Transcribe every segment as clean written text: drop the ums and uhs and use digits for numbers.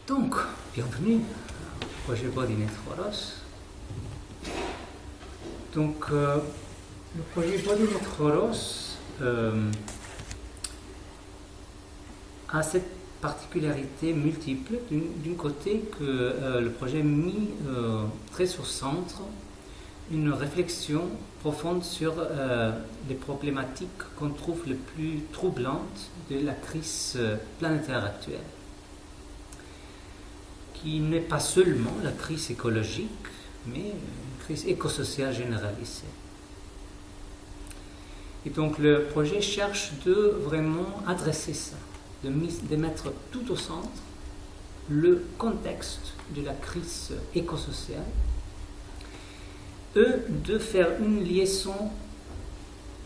Donc, bienvenue au projet BodyNet Horos. Donc, le projet BodyNet Horos a cette particularité multiple. D'un côté, que le projet a mis très au centre une réflexion profonde sur les problématiques qu'on trouve les plus troublantes de la crise planétaire actuelle, qui n'est pas seulement la crise écologique, mais une crise écosociale généralisée. Et donc le projet cherche de vraiment adresser ça, de mettre tout au centre le contexte de la crise écosociale, et de faire une liaison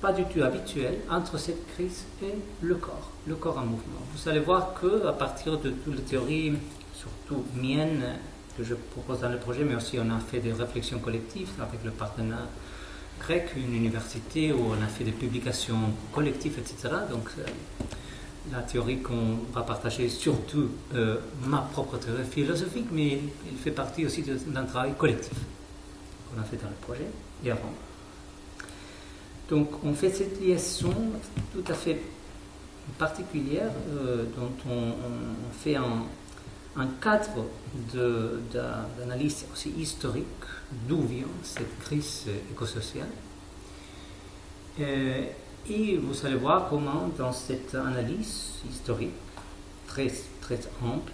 pas du tout habituelle entre cette crise et le corps en mouvement. Vous allez voir qu'à partir de toutes les théories, surtout miennes, que je propose dans le projet, mais aussi on a fait des réflexions collectives avec le partenaire grec, une université, où on a fait des publications collectives, etc. Donc la théorie qu'on va partager, surtout ma propre théorie philosophique, mais elle fait partie aussi d'un travail collectif qu'on a fait dans le projet et avant. Donc on fait cette liaison tout à fait particulière dont on fait un cadre d'analyse aussi historique d'où vient cette crise écosociale. Et vous allez voir comment dans cette analyse historique très, très ample,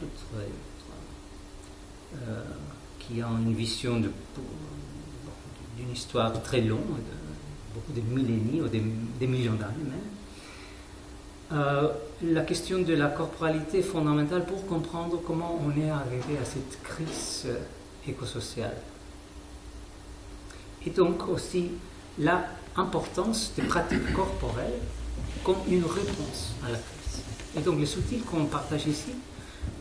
qui a une vision d'une histoire très longue, beaucoup de millénaires ou des millions d'années même, la question de la corporalité est fondamentale pour comprendre comment on est arrivé à cette crise écosociale. Et donc aussi l'importance des pratiques corporelles comme une réponse à la crise. Et donc les outils qu'on partage ici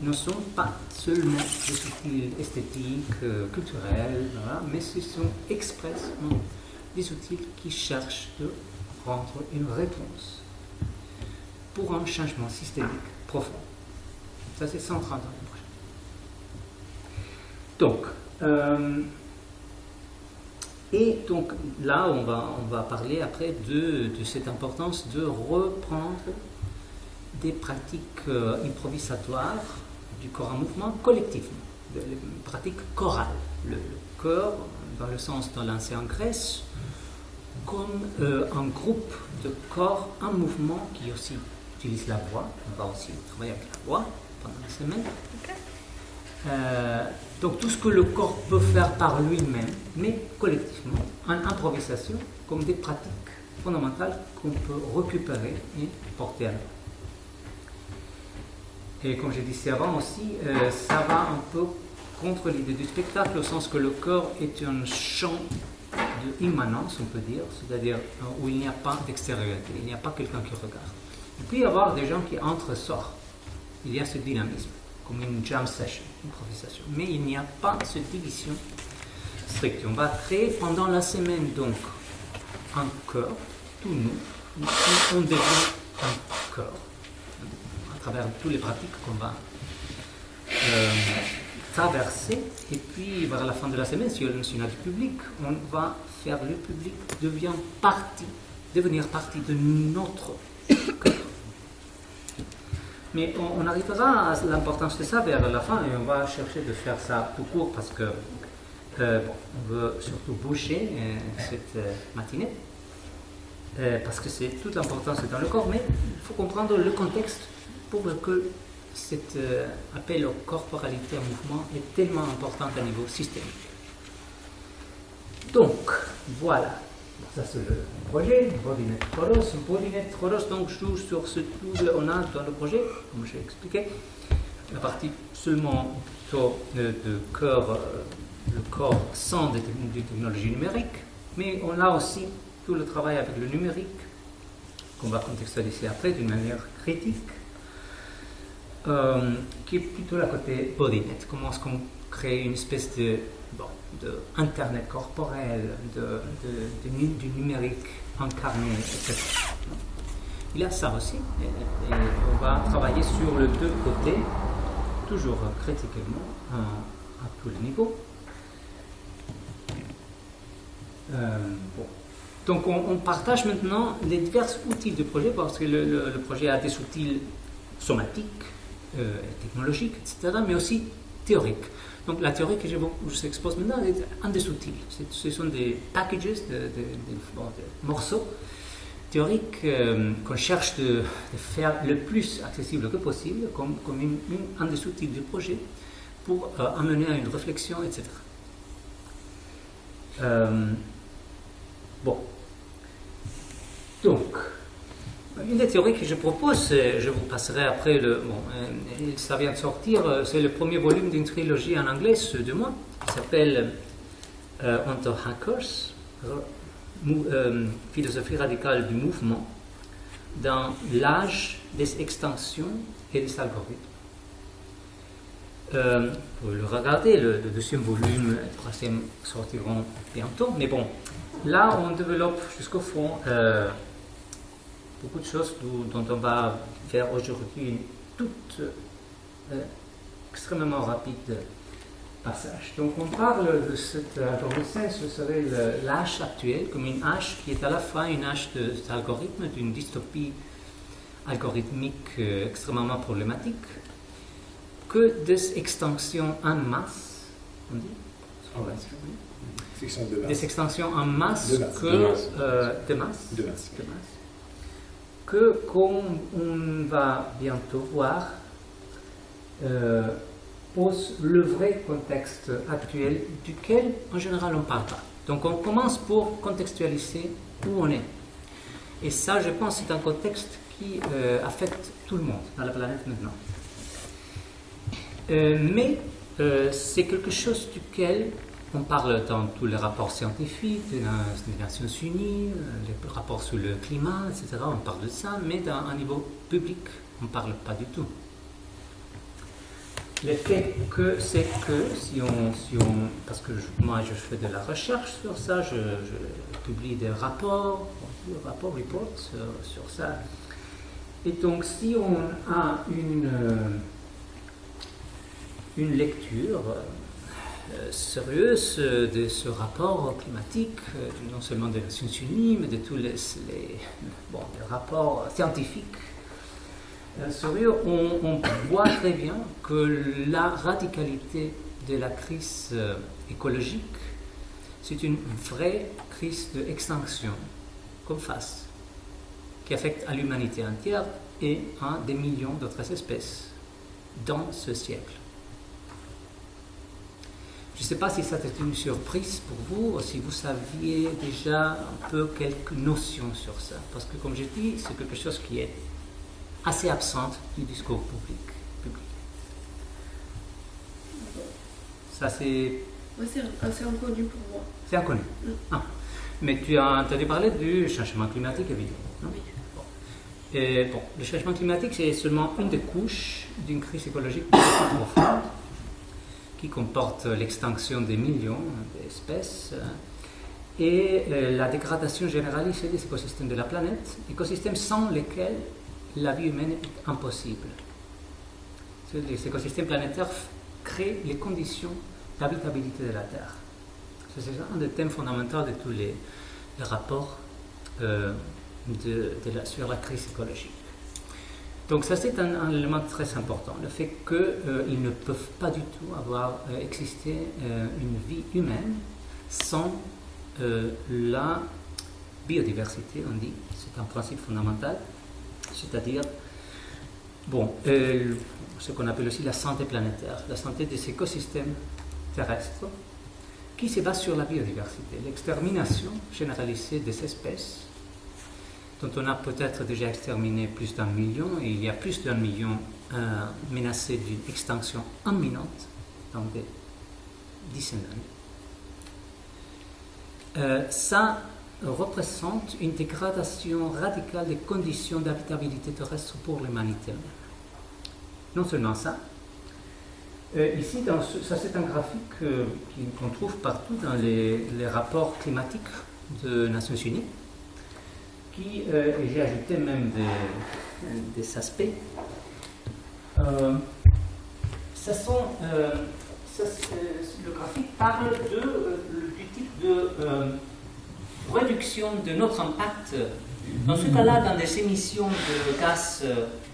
ne sont pas seulement des outils esthétiques, culturels, voilà, mais ce sont expressément des outils qui cherchent de rendre une réponse pour un changement systémique profond. Ça, c'est central dans le projet. Et donc là, on va parler après de cette importance de reprendre des pratiques improvisatoires du corps en mouvement collectivement, des pratiques chorales. Le corps, dans le sens de l'ancienne Grèce, comme un groupe de corps en mouvement qui aussi utilise la voix. On va aussi travailler avec la voix pendant la semaine. Okay. Donc tout ce que le corps peut faire par lui-même, mais collectivement, en improvisation, comme des pratiques fondamentales qu'on peut récupérer et porter à l'avant. Et comme je disais avant aussi, ça va un peu contre l'idée du spectacle, au sens que le corps est un champ d'immanence, on peut dire, c'est-à-dire où il n'y a pas d'extériorité, il n'y a pas quelqu'un qui regarde. Il peut y avoir des gens qui entrent et sortent, il y a ce dynamisme, comme une jam session, une improvisation, mais il n'y a pas cette division stricte. On va créer pendant la semaine donc un corps, tout nous, on devient un corps, à travers toutes les pratiques qu'on va traverser, et puis vers la fin de la semaine, si on a du public, on va faire le public devenir partie de notre corps. Mais on arrivera à l'importance de ça vers la fin, et on va chercher de faire ça tout court parce que on veut surtout boucher cette matinée, parce que c'est toute l'importance dans le corps, mais il faut comprendre le contexte pour que cet appel aux corporalités en mouvement est tellement important à niveau systémique. Donc, voilà. Ça, c'est le projet, BodyNet Horos. BodyNet Horos donc, joue sur ce double on a dans le projet, comme j'ai expliqué. La partie seulement de corps, le corps sans des technologies numériques, mais on a aussi tout le travail avec le numérique, qu'on va contextualiser après d'une manière critique. Qui est plutôt la côté BodyNet. Comment est-ce qu'on crée une espèce de internet corporel, du numérique incarné, etc. Il y a ça aussi, et on va travailler sur les deux côtés toujours critiquement à tous les niveaux. Bon. Donc on partage maintenant les divers outils du projet, parce que le projet a des outils somatiques, technologiques, etc., mais aussi théoriques. Donc la théorie que je vous expose maintenant est un des outils. Ce sont des packages, des morceaux théoriques qu'on cherche de faire le plus accessible que possible, comme un des outils du projet, pour amener à une réflexion, etc. Bon. Donc, une des théories que je propose, je vous passerai après, ça vient de sortir, c'est le premier volume d'une trilogie en anglais, de moi, qui s'appelle Onto Hackers, philosophie radicale du mouvement, dans l'âge des extensions et des algorithmes. Vous le regardez, le deuxième volume, le troisième sortiront bientôt, mais bon, là on développe jusqu'au fond beaucoup de choses dont on va faire aujourd'hui une toute extrêmement rapide passage. Donc on parle de cet algorithme, ce serait l'âge actuel, comme une âge qui est à la fois une âge d'algorithme, d'une dystopie algorithmique extrêmement problématique, que des extensions en masse, on dit des extensions en masse de masse, que comme on va bientôt voir, pose le vrai contexte actuel duquel en général on ne parle pas. Donc on commence pour contextualiser où on est. Et ça, je pense, c'est un contexte qui affecte tout le monde dans la planète maintenant. Mais c'est quelque chose duquel on parle dans tous les rapports scientifiques des Nations Unies, les rapports sur le climat, etc. On parle de ça, mais à un niveau public, on ne parle pas du tout. Le fait que c'est que si on parce que moi je fais de la recherche sur ça, je publie des reports sur ça. Et donc si on a une lecture sérieuse de ce rapport climatique, non seulement des Nations Unies, mais de tous les rapports scientifiques sérieux, on voit très bien que la radicalité de la crise écologique, c'est une vraie crise d'extinction, comme face, qui affecte à l'humanité entière et à des millions d'autres espèces dans ce siècle. Je ne sais pas si ça était une surprise pour vous, ou si vous saviez déjà un peu quelques notions sur ça. Parce que, comme je dis, c'est quelque chose qui est assez absente du discours public. Ça, c'est... Ouais, c'est assez inconnu pour moi. C'est inconnu. Ah. Mais tu as entendu parler du changement climatique, évidemment. Non? Oui. Bon. Et, bon, le changement climatique, c'est seulement une des couches d'une crise écologique beaucoup plus profonde, qui comporte l'extinction des millions d'espèces et la dégradation généralisée des écosystèmes de la planète, écosystèmes sans lesquels la vie humaine est impossible. Les écosystèmes planétaires créent les conditions d'habitabilité de la Terre. C'est un des thèmes fondamentaux de tous les rapports sur la crise écologique. Donc ça, c'est un élément très important, le fait qu'ils ne peuvent pas du tout avoir existé une vie humaine sans la biodiversité, on dit. C'est un principe fondamental, c'est-à-dire ce qu'on appelle aussi la santé planétaire, la santé des écosystèmes terrestres, qui se base sur la biodiversité, l'extermination généralisée des espèces dont on a peut-être déjà exterminé plus d'1 million, et il y a plus d'1 million menacés d'une extinction imminente dans des dizaines d'années. Ça représente une dégradation radicale des conditions d'habitabilité terrestre pour l'humanité. Non seulement ça, ici, ça c'est un graphique qu'on trouve partout dans les rapports climatiques des Nations Unies, et j'ai ajouté même des aspects. le graphique parle du type de réduction de notre impact. Dans ce cas-là, dans des émissions de gaz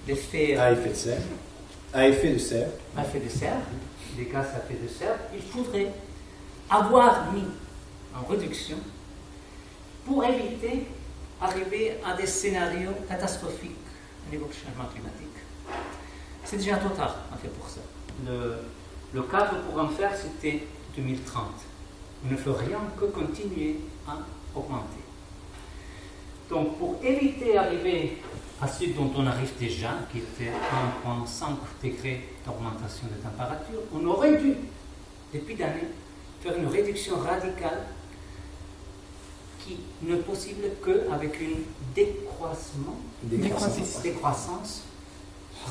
d'effet À effet de serre. À effet de serre. des gaz à effet de serre, il faudrait avoir mis en réduction pour éviter d'arriver à des scénarios catastrophiques au niveau du changement climatique. C'est déjà trop tard, en fait, pour ça. Le cadre pour en faire, c'était 2030. On ne fait rien que continuer à augmenter. Donc, pour éviter d'arriver à ce dont on arrive déjà, qui était 1,5 degré d'augmentation de température, on aurait dû, depuis d'années, faire une réduction radicale qui n'est possible qu'avec une décroissance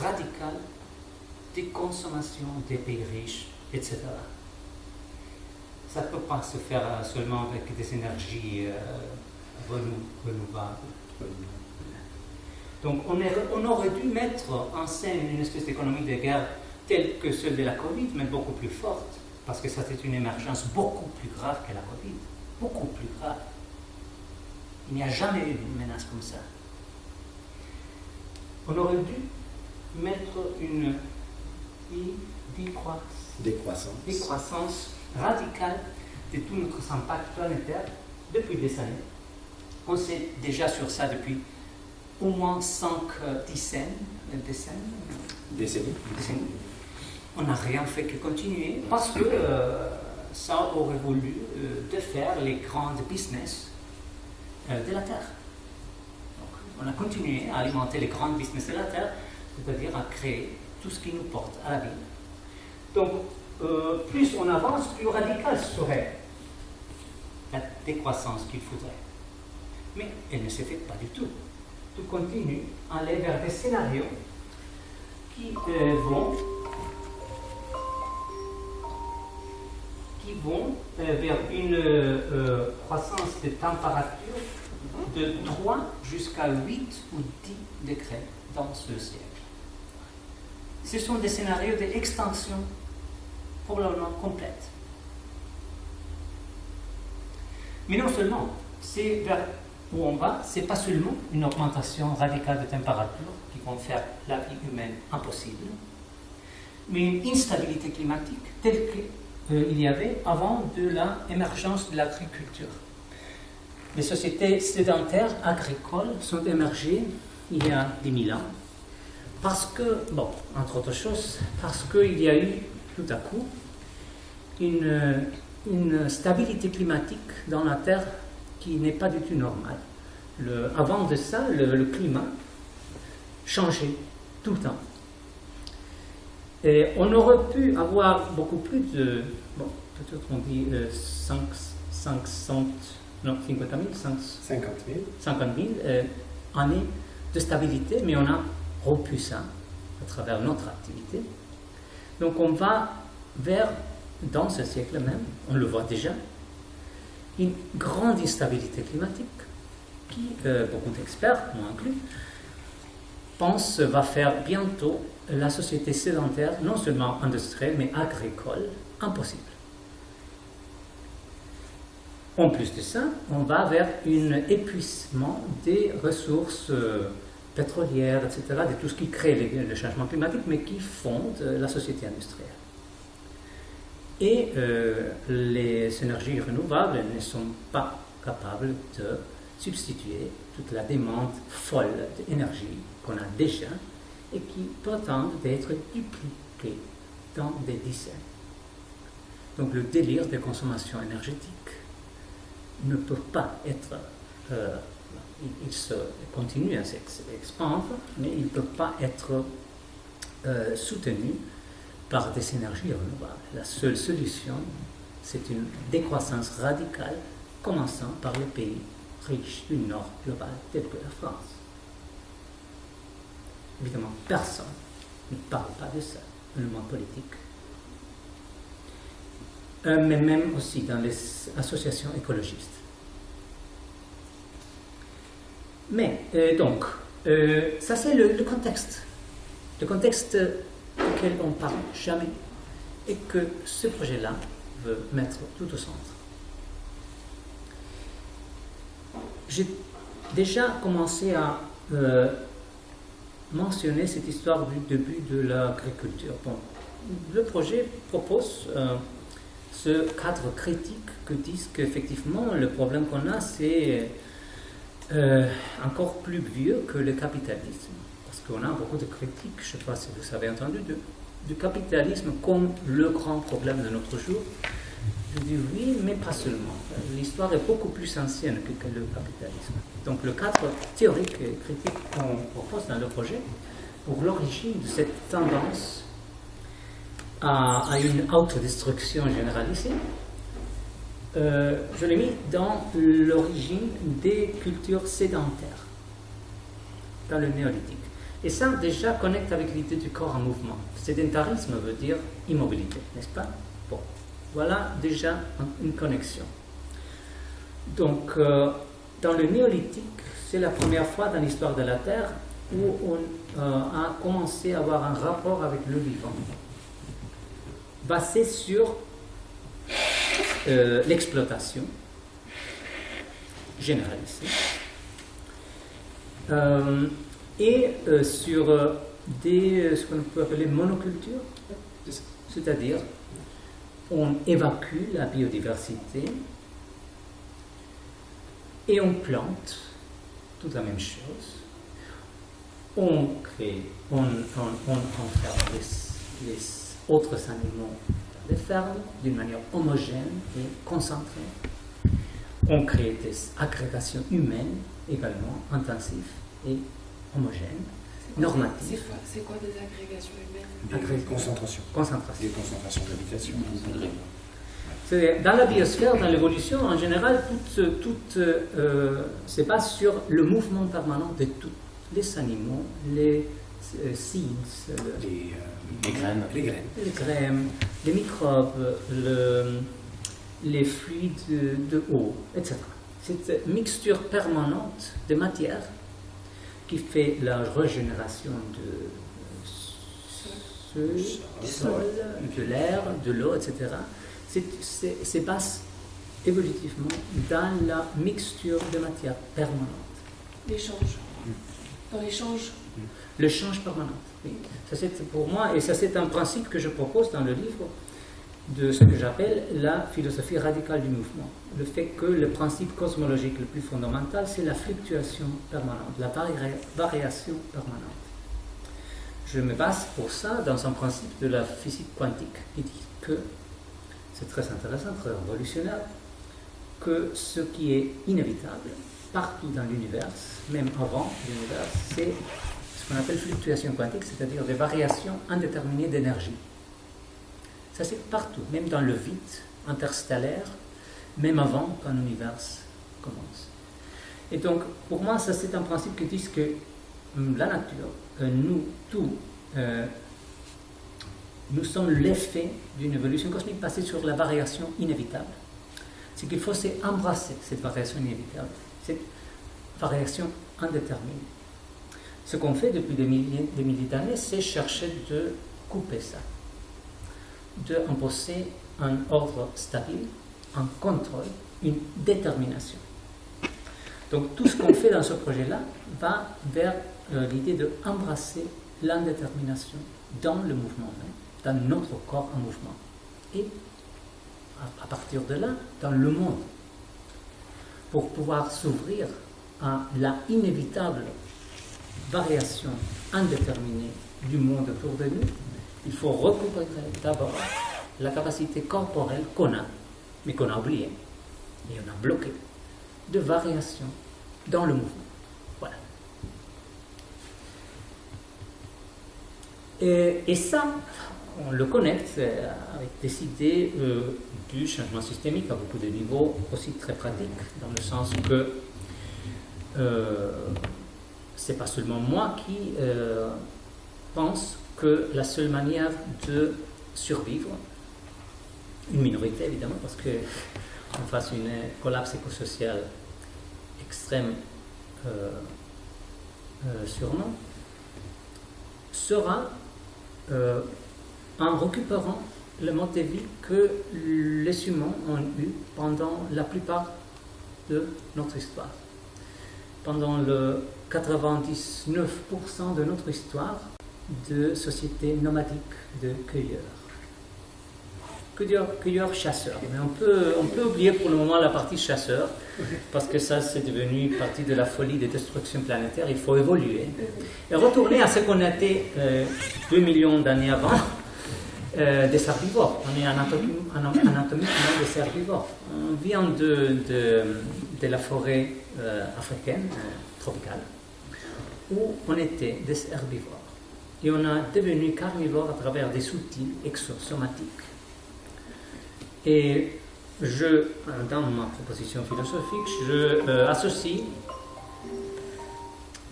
radicale des consommations des pays riches, etc. Ça ne peut pas se faire seulement avec des énergies renouvelables. Donc on aurait dû mettre en scène une espèce d'économie de guerre telle que celle de la Covid, mais beaucoup plus forte, parce que ça c'est une émergence beaucoup plus grave que la Covid, beaucoup plus grave. Il n'y a jamais eu une menace comme ça. On aurait dû mettre une décroissance radicale de tout notre impact planétaire depuis des années. On sait déjà sur ça depuis au moins 5 décennies. On n'a rien fait que continuer parce que ça aurait voulu défaire les grandes business de la Terre. Donc, on a continué à alimenter les grandes business de la Terre, c'est-à-dire à créer tout ce qui nous porte à la vie. Donc, plus on avance, plus radicale serait la décroissance qu'il faudrait. Mais elle ne se fait pas du tout. Tout continue à aller vers des scénarios qui vont vers une croissance de température de 3 jusqu'à 8 ou 10 degrés dans ce siècle. Ce sont des scénarios d'extension probablement complète. Mais non seulement, c'est vers où on va, c'est pas seulement une augmentation radicale de température qui vont faire la vie humaine impossible, mais une instabilité climatique telle qu'il y avait avant de l'émergence de l'agriculture. Les sociétés sédentaires agricoles sont émergées il y a 10 000 ans parce que, entre autres choses, parce qu'il y a eu tout à coup une stabilité climatique dans la Terre qui n'est pas du tout normale. Avant de ça, le climat changeait tout le temps. Et on aurait pu avoir beaucoup plus de, peut-être on dit 50 000 années de stabilité, mais on a rompu ça à travers notre activité. Donc on va vers, dans ce siècle même, on le voit déjà, une grande instabilité climatique qui, beaucoup d'experts, moi inclus, pensent va faire bientôt la société sédentaire, non seulement industrielle, mais agricole, impossible. En plus de ça, on va vers un épuisement des ressources pétrolières, etc., de tout ce qui crée le changement climatique, mais qui fonde la société industrielle. Et les énergies renouvelables ne sont pas capables de substituer toute la demande folle d'énergie qu'on a déjà et qui prétendent d'être dupliquées dans des dizaines. Donc le délire de consommation énergétique ne peut pas être, il se continue à s'expandre, mais il ne peut pas être soutenu par des énergies renouvelables. La seule solution, c'est une décroissance radicale, commençant par les pays riches du Nord global, tels que la France. Évidemment, personne ne parle pas de ça, dans le monde politique. Mais même aussi dans les associations écologistes. Mais, donc, ça c'est le contexte. Le contexte auquel on ne parle jamais. et que ce projet-là veut mettre tout au centre. J'ai déjà commencé à mentionner cette histoire du début de l'agriculture. Bon, le projet propose ce cadre critique que disent qu'effectivement le problème qu'on a c'est encore plus vieux que le capitalisme. Parce qu'on a beaucoup de critiques, je ne sais pas si vous avez entendu, du capitalisme comme le grand problème de notre jour. Je dis oui, mais pas seulement. L'histoire est beaucoup plus ancienne que le capitalisme. Donc le cadre théorique et critique qu'on propose dans le projet, pour l'origine de cette tendance à une autodestruction généralisée, je l'ai mis dans l'origine des cultures sédentaires, dans le néolithique. Et ça déjà connecte avec l'idée du corps en mouvement. Sédentarisme veut dire immobilité, n'est-ce pas? Bon, voilà déjà une connexion. Donc, dans le néolithique, c'est la première fois dans l'histoire de la Terre où on a commencé à avoir un rapport avec le vivant, basé sur l'exploitation généralisée et sur ce qu'on peut appeler monoculture, c'est-à-dire on évacue la biodiversité et on plante toute la même chose. On crée, on enferme les autres animaux dans les fermes d'une manière homogène et concentrée. On crée des agrégations humaines également intensives et homogènes, normatives. C'est quoi des agrégations humaines? Des concentrations. Concentration. Des concentrations d'habitation. Dans la biosphère, dans l'évolution, en général, tout se base sur le mouvement permanent de tous les animaux, les seeds, Les graines. les graines, les microbes, les fluides de eau, etc. Cette mixture permanente de matière qui fait la régénération du sol, de l'air, de l'eau, etc. C'est passe évolutivement dans la mixture de matière permanente. L'échange. Dans l'échange. Le change permanent, oui. Ça c'est pour moi, et ça c'est un principe que je propose dans le livre de ce que j'appelle la philosophie radicale du mouvement. Le fait que le principe cosmologique le plus fondamental, c'est la fluctuation permanente, la variation permanente. Je me base pour ça dans un principe de la physique quantique qui dit que, c'est très intéressant, très révolutionnaire, que ce qui est inévitable partout dans l'univers, même avant l'univers, c'est ce qu'on appelle fluctuation quantique, c'est-à-dire des variations indéterminées d'énergie. Ça c'est partout, même dans le vide interstellaire, même avant qu'un univers commence. Et donc, pour moi, ça c'est un principe qui dit que la nature, nous, tout, nous sommes l'effet d'une évolution cosmique basée sur la variation inévitable. Ce qu'il faut, c'est embrasser cette variation inévitable, cette variation indéterminée. Ce qu'on fait depuis des milliers d'années, c'est chercher de couper ça, d'imposer un ordre stable, un contrôle, une détermination. Donc tout ce qu'on fait dans ce projet-là va vers l'idée d'embrasser l'indétermination dans le mouvement même, dans notre corps en mouvement. Et à partir de là, dans le monde, pour pouvoir s'ouvrir à la inévitable variation indéterminée du monde autour de nous, il faut récupérer d'abord la capacité corporelle qu'on a, mais qu'on a oubliée, et on a bloqué, de variation dans le mouvement. Voilà. Et ça, on le connecte avec des idées du changement systémique à beaucoup de niveaux, aussi très pratiques, dans le sens que c'est pas seulement moi qui pense que la seule manière de survivre, une minorité évidemment, parce qu'on fasse une collapse écosocial extrême sûrement, sera en récupérant le mode de vie que les humains ont eu pendant la plupart de notre histoire. Pendant le 99% de notre histoire de société nomadique de cueilleurs-chasseurs. Mais on peut oublier pour le moment la partie chasseur, parce que ça c'est devenu partie de la folie de destruction planétaire. Il faut évoluer et retourner à ce qu'on était 2 millions d'années avant, des herbivores. On est anatomiquement des herbivores. On vient de la forêt africaine, tropicale, où on était des herbivores. Et on a devenu carnivore à travers des outils exosomatiques. Et dans ma proposition philosophique,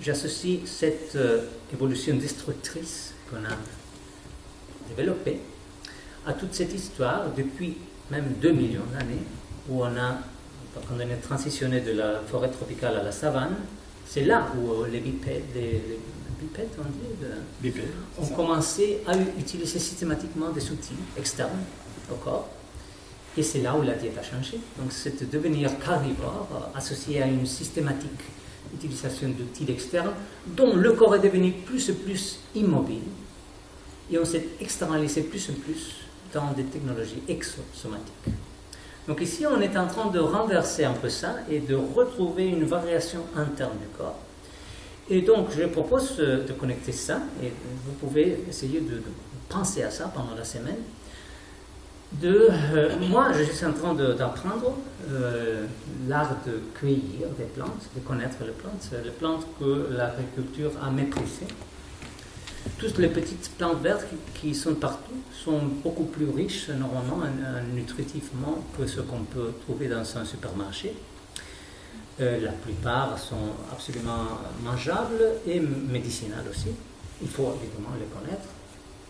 j'associe cette évolution destructrice qu'on a développée à toute cette histoire depuis même 2 millions d'années, où quand on est transitionné de la forêt tropicale à la savane. C'est là où les bipèdes, ont commencé à utiliser systématiquement des outils externes au corps. Et c'est là où la diète a changé. Donc c'est de devenir carnivore associé à une systématique utilisation d'outils externes dont le corps est devenu plus et plus immobile. Et on s'est externalisé plus et plus dans des technologies exosomatiques. Donc ici, on est en train de renverser un peu ça et de retrouver une variation interne du corps. Et donc, je propose de connecter ça, et vous pouvez essayer de penser à ça pendant la semaine. Moi, je suis en train d'apprendre l'art de cueillir des plantes, de connaître les plantes que l'agriculture a méprisées. Toutes les petites plantes vertes qui sont partout sont beaucoup plus riches normalement nutritivement que ce qu'on peut trouver dans un supermarché. La plupart sont absolument mangeables et médicinales aussi. Il faut évidemment les connaître.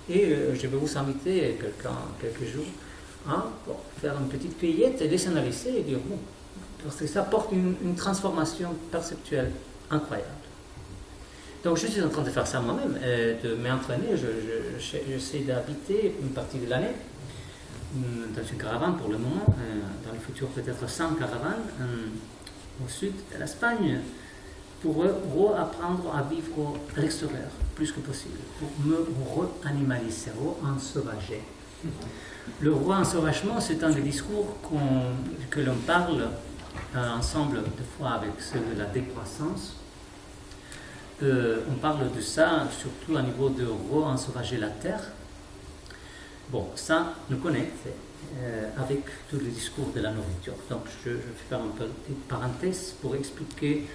Et je vais vous inviter quelques jours à faire une petite cueillette et les analyser et dire bon, parce que ça apporte une transformation perceptuelle incroyable. Donc je suis en train de faire ça moi-même, de m'entraîner. J'essaie d'habiter une partie de l'année dans une caravane pour le moment, dans le futur peut-être 100 caravanes au sud de l'Espagne, pour apprendre à vivre à l'extérieur plus que possible, pour me re-animaliser, re-ensauvager. Le re-ensauvagement, c'est un des discours que l'on parle ensemble des fois avec ceux de la décroissance. On parle de ça surtout à niveau de re-ensauvager la terre. Bon, ça nous connecte avec tout le discours de la nourriture. Donc je vais faire une petite parenthèse pour expliquer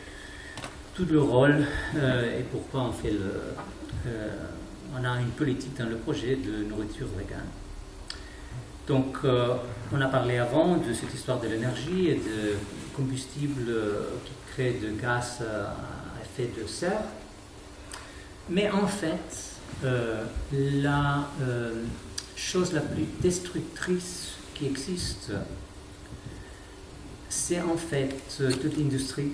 tout le rôle et pourquoi on a une politique dans le projet de nourriture végane. Donc on a parlé avant de cette histoire de l'énergie et de combustible qui crée de gaz à effet de serre. Mais en fait, la chose la plus destructrice qui existe, c'est en fait toute l'industrie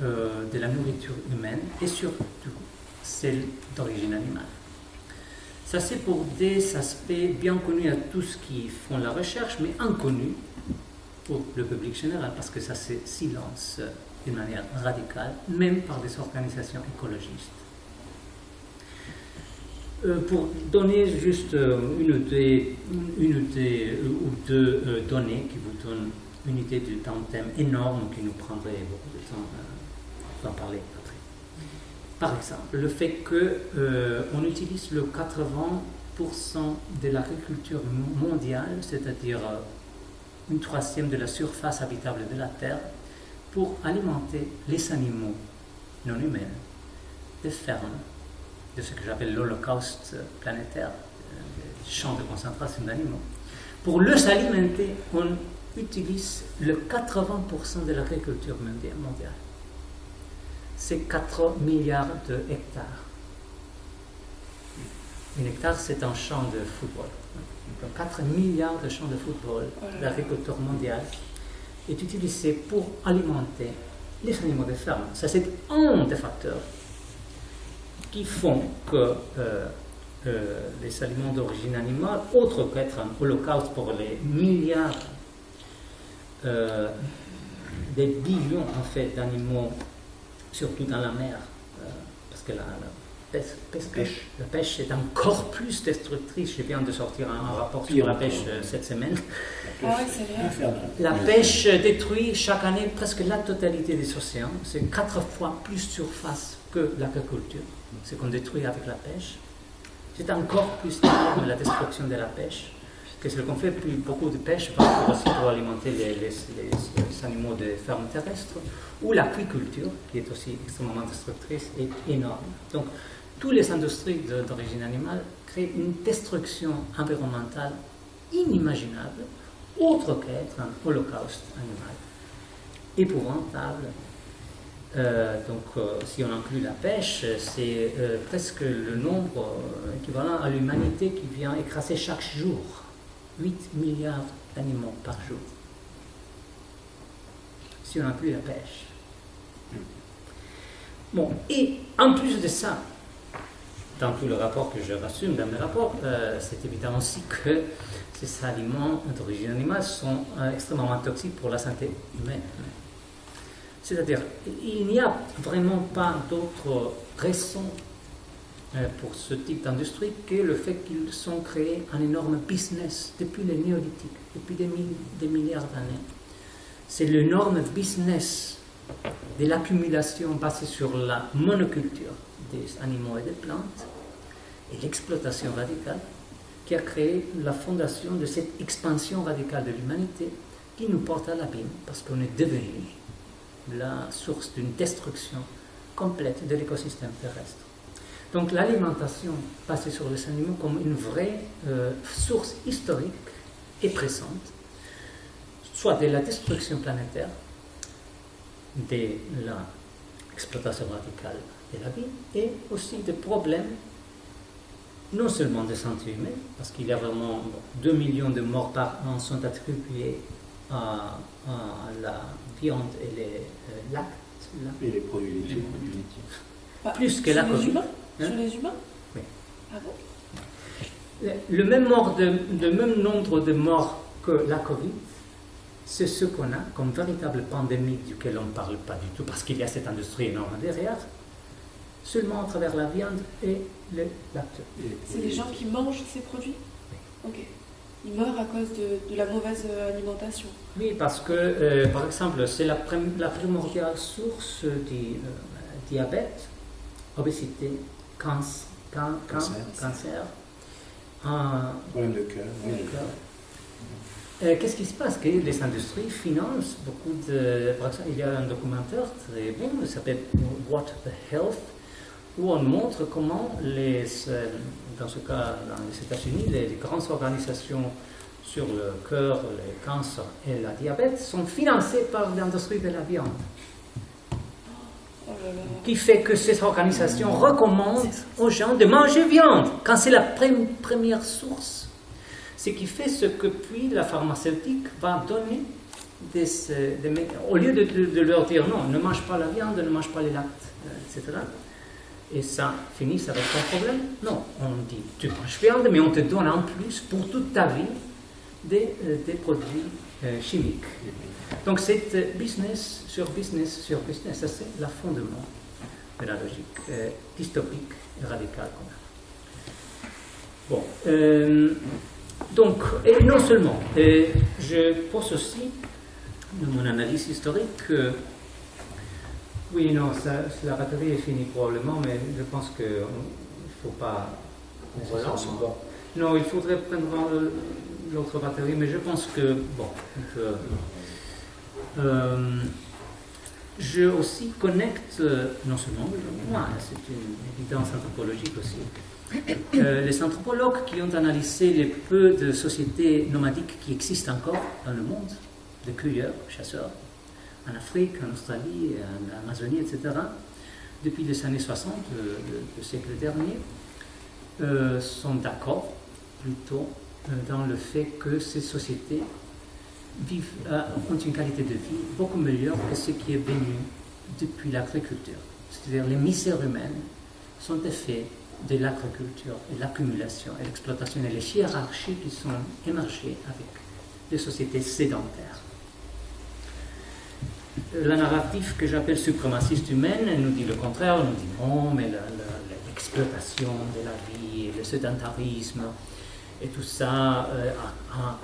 de la nourriture humaine et surtout celle d'origine animale. Ça, c'est pour des aspects bien connus à tous qui font la recherche, mais inconnus pour le public général, parce que ça se silence d'une manière radicale, même par des organisations écologistes. Pour donner juste une ou deux données qui vous donnent une idée d'un thème énorme qui nous prendrait beaucoup de temps d'en parler après. Par exemple, le fait qu'on utilise le 80% de l'agriculture mondiale, c'est-à-dire 1/3 de la surface habitable de la Terre, pour alimenter les animaux non humains, des fermes, de ce que j'appelle l'holocauste planétaire, des champs de concentration d'animaux. Pour les alimenter, on utilise le 80% de l'agriculture mondiale. C'est 4 milliards de hectares. Un hectare, c'est un champ de football. Donc 4 milliards de champs de football, l'agriculture mondiale, est utilisé pour alimenter les animaux de ferme. Ça, c'est un des facteurs qui font les aliments d'origine animale, autre qu'être un holocauste pour les milliards, des billions en fait d'animaux, surtout dans la mer, parce que la pêche est encore plus destructrice. Je viens de sortir un rapport sur la pêche cette semaine. Ah oui, c'est vrai. La pêche détruit chaque année presque la totalité des océans. C'est 4 fois plus surface que l'agriculture, ce qu'on détruit avec la pêche. C'est encore plus énorme la destruction de la pêche que ce qu'on fait plus beaucoup de pêche aussi pour alimenter les animaux de ferme terrestre, ou l'agriculture, qui est aussi extrêmement destructrice, est énorme. Donc, toutes les industries d'origine animale créent une destruction environnementale inimaginable, autre qu'être un holocauste animal, épouvantable. Si on inclut la pêche, c'est presque le nombre équivalent à l'humanité qui vient écraser chaque jour 8 milliards d'animaux par jour. Si on inclut la pêche. Bon, et en plus de ça, dans tout le rapport que je rassume dans mes rapports, c'est évident aussi que ces aliments d'origine animale sont extrêmement toxiques pour la santé humaine. C'est-à-dire, il n'y a vraiment pas d'autre raison pour ce type d'industrie que le fait qu'ils sont créés un énorme business depuis le néolithique, depuis des milliards d'années. C'est l'énorme business de l'accumulation basée sur la monoculture des animaux et des plantes et l'exploitation radicale qui a créé la fondation de cette expansion radicale de l'humanité qui nous porte à l'abîme parce qu'on est devenu la source d'une destruction complète de l'écosystème terrestre. Donc l'alimentation basée sur les animaux comme une vraie source historique et pressante, soit de la destruction planétaire, de l'exploitation radicale de la vie, et aussi des problèmes non seulement de santé humaine, parce qu'il y a vraiment 2 millions de morts par an sont attribués à la viande et les lactes. Et les produits laitiers. Plus que la Covid. Covid. Sur les humains? Oui. Ah bon? Le même nombre de morts que la Covid, c'est ce qu'on a comme véritable pandémie duquel on ne parle pas du tout, parce qu'il y a cette industrie énorme derrière, seulement à travers la viande et le lacte. C'est les gens qui mangent ces produits? Oui. Ok. Ils meurent à cause de la mauvaise alimentation. Oui, parce que, par exemple, c'est la primordiale source du diabète, obésité, cancer. Problème de cœur. Oui. Qu'est-ce qui se passe? Que les industries financent beaucoup de... Par exemple, il y a un documentaire très bon, il s'appelle What the Health, où on montre comment dans ce cas, dans les États-Unis, les grandes organisations sur le cœur, les cancers et le diabète sont financées par l'industrie de la viande. Oh là là. Qui fait que ces organisations recommandent aux gens de manger viande, quand c'est la première source. Ce qui fait ce que puis la pharmaceutique va donner au lieu de leur dire non, ne mange pas la viande, ne mange pas les lactes, etc. Et ça finit avec ton problème. Non, on dit tu manges viande, mais on te donne en plus pour toute ta vie des produits chimiques. Donc c'est business sur business sur business, ça c'est le fondement de la logique dystopique et radicale qu'on a. Bon, donc, et non seulement, je pense aussi, dans mon analyse historique, que oui, non, la batterie est finie probablement, mais je pense qu'il ne faut pas... On relance ou pas? Non, il faudrait prendre l'autre batterie, mais je pense que, bon, je aussi connecte, non seulement moi, c'est une évidence anthropologique aussi, les anthropologues qui ont analysé les peu de sociétés nomadiques qui existent encore dans le monde, de cueilleurs, chasseurs, en Afrique, en Australie, en Amazonie, etc., depuis les années 60 du siècle dernier, sont d'accord plutôt dans le fait que ces sociétés ont une qualité de vie beaucoup meilleure que ce qui est venu depuis l'agriculture. C'est-à-dire les misères humaines sont effets de l'agriculture et l'accumulation et l'exploitation et les hiérarchies qui sont émergées avec les sociétés sédentaires. La narrative que j'appelle suprémaciste humaine nous dit le contraire, nous dit non, mais l'exploitation de la vie, le sédentarisme et tout ça a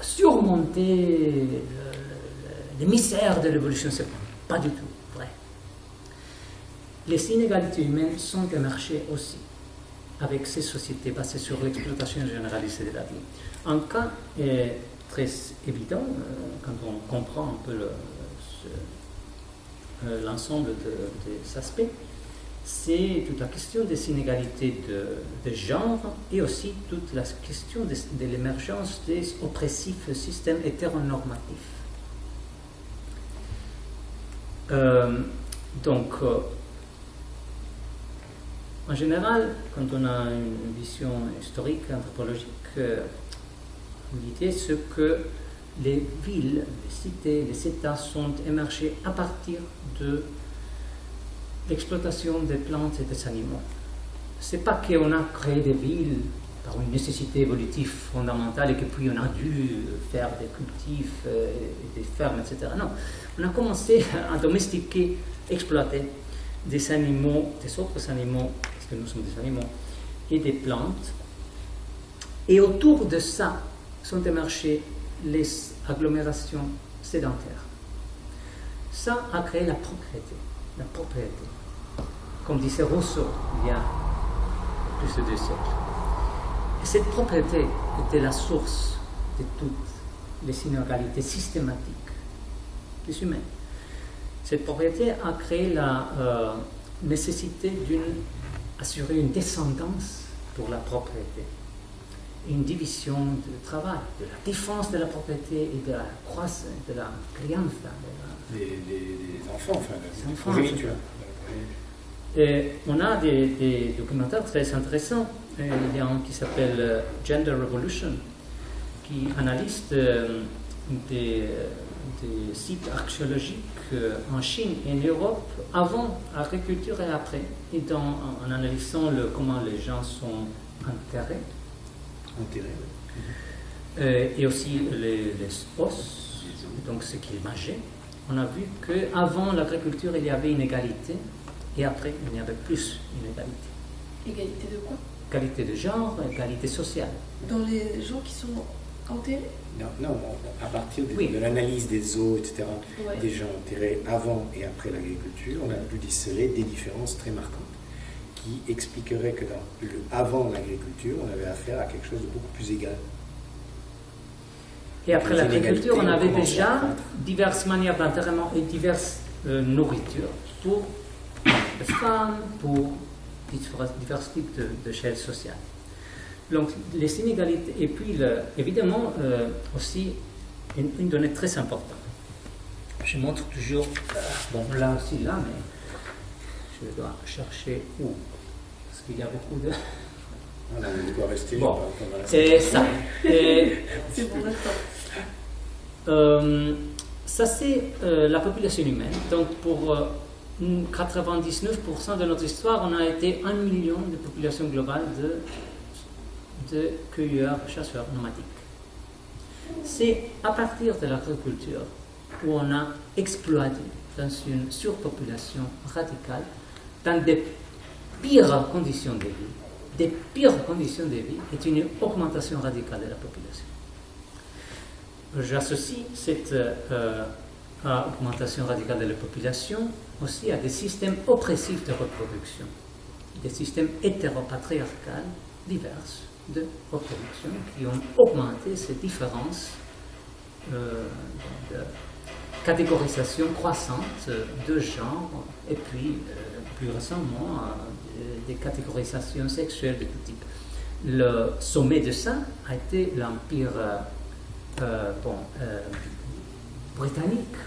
surmonté le mystère de l'évolution. C'est pas du tout vrai. Les inégalités humaines sont émergées aussi avec ces sociétés basées sur l'exploitation généralisée de la vie. Un cas est très évident quand on comprend un peu l'ensemble des aspects, c'est toute la question des inégalités de genre et aussi toute la question de l'émergence des oppressifs systèmes hétéronormatifs. Donc, en général, quand on a une vision historique, anthropologique, l'idée c'est que les villes, les cités, les États sont émergés à partir de l'exploitation des plantes et des animaux. C'est pas qu'on a créé des villes par une nécessité évolutive fondamentale et que puis on a dû faire des cultifs, des fermes, etc. Non, on a commencé à domestiquer, exploiter des animaux, des autres animaux, parce que nous sommes des animaux, et des plantes. Et autour de ça sont émergées les agglomérations sédentaires. Ça a créé la propriété. La propriété. Comme disait Rousseau il y a plus de 2 siècles. Et cette propriété était la source de toutes les inégalités systématiques des humains. Cette propriété a créé la nécessité d'assurer une descendance pour la propriété, une division du travail, de la défense de la propriété et de la croissance, de la crianza. Des enfants, enfin, des enfants, progéniture. Et on a des documentaires très intéressants. Il y a un qui s'appelle Gender Revolution, qui analyse des sites archéologiques en Chine et en Europe, avant l'agriculture et après, et en analysant comment les gens sont enterrés. Et aussi les os, donc ce qu'ils mangeaient. On a vu qu'avant l'agriculture, il y avait une égalité, et après, il n'y avait plus une égalité. Égalité de quoi? Égalité de genre, égalité sociale. Dans les gens qui sont enterrés? Non, à partir de l'analyse des os, etc., Ouais. des gens enterrés avant et après l'agriculture, on a pu déceler des différences très marquantes qui expliqueraient que avant l'agriculture, on avait affaire à quelque chose de beaucoup plus égal. Et après Les l'agriculture, on inégalités avait ont commencé déjà à croître. diverses manières d'enterrement et diverses nourritures pour les femmes, pour divers types d'échelles sociales. Donc les inégalités, et puis évidemment aussi une donnée très importante. Je montre toujours, bon là aussi là, mais je dois chercher où, parce qu'il y a beaucoup de... On a de quoi rester. Bon, pendant la c'est ça. C'est pour l'instant. Ça c'est la population humaine. Donc pour 99% de notre histoire, on a été 1 million de population globale de cueilleurs, chasseurs nomadiques. C'est à partir de l'agriculture où on a exploité dans une surpopulation radicale, dans des pires conditions de vie. Des pires conditions de vie est une augmentation radicale de la population. J'associe cette augmentation radicale de la population aussi à des systèmes oppressifs de reproduction, des systèmes hétéropatriarcales divers de reproduction qui ont augmenté ces différences de catégorisation croissante de genre et puis plus récemment des catégorisations sexuelles de tout type. Le sommet de ça a été l'empire britannique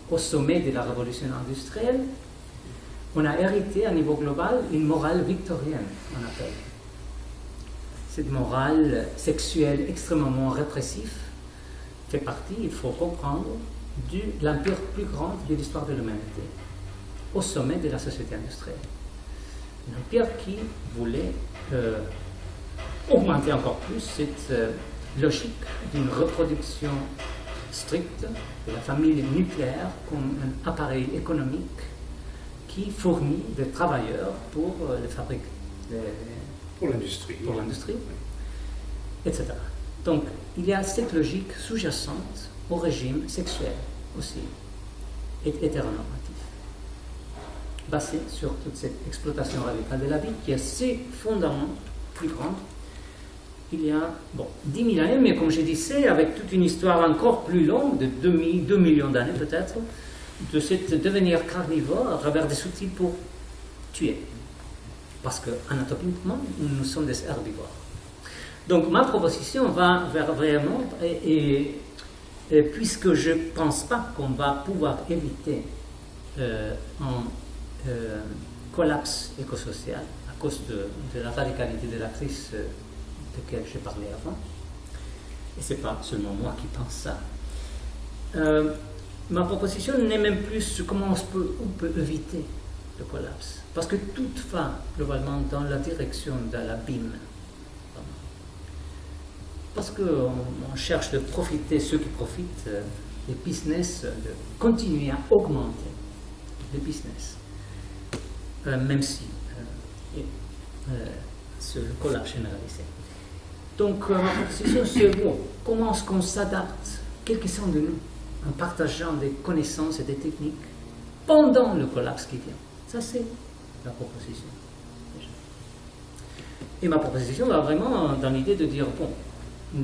au sommet de la révolution industrielle. On a hérité à niveau global une morale victorienne, on appelle. Cette morale sexuelle extrêmement répressive fait partie, il faut comprendre, de l'empire plus grand de l'histoire de l'humanité, au sommet de la société industrielle. Un empire qui voulait augmenter encore plus cette logique d'une reproduction stricte de la famille nucléaire comme un appareil économique qui fournit des travailleurs pour les fabriques, Pour l'industrie. etc. Donc, il y a cette logique sous-jacente au régime sexuel aussi, et hétéronormatif, basé sur toute cette exploitation radicale de la vie qui a ses fondements plus grands. Il y a 10 000 années, mais comme je disais, avec toute une histoire encore plus longue, de 2 millions d'années peut-être, de ce devenir carnivore à travers des outils pour tuer. Parce que, anatomiquement, nous sommes des herbivores. Donc, ma proposition va vers vraiment, et puisque je ne pense pas qu'on va pouvoir éviter un collapse écosocial à cause de la radicalité de la crise de laquelle j'ai parlé avant, et ce n'est pas seulement moi qui pense ça, ma proposition n'est même plus comment on peut éviter le collapse. Parce que tout va globalement dans la direction de l'abîme. Parce qu'on cherche de profiter, ceux qui profitent des business, de continuer à augmenter les business, même si c'est le collapse généralisé. Donc, ma proposition, c'est comment est-ce qu'on s'adapte, quelques-uns de nous, en partageant des connaissances et des techniques pendant le collapse qui vient. Ça, c'est la proposition. Et ma proposition va vraiment dans l'idée de dire,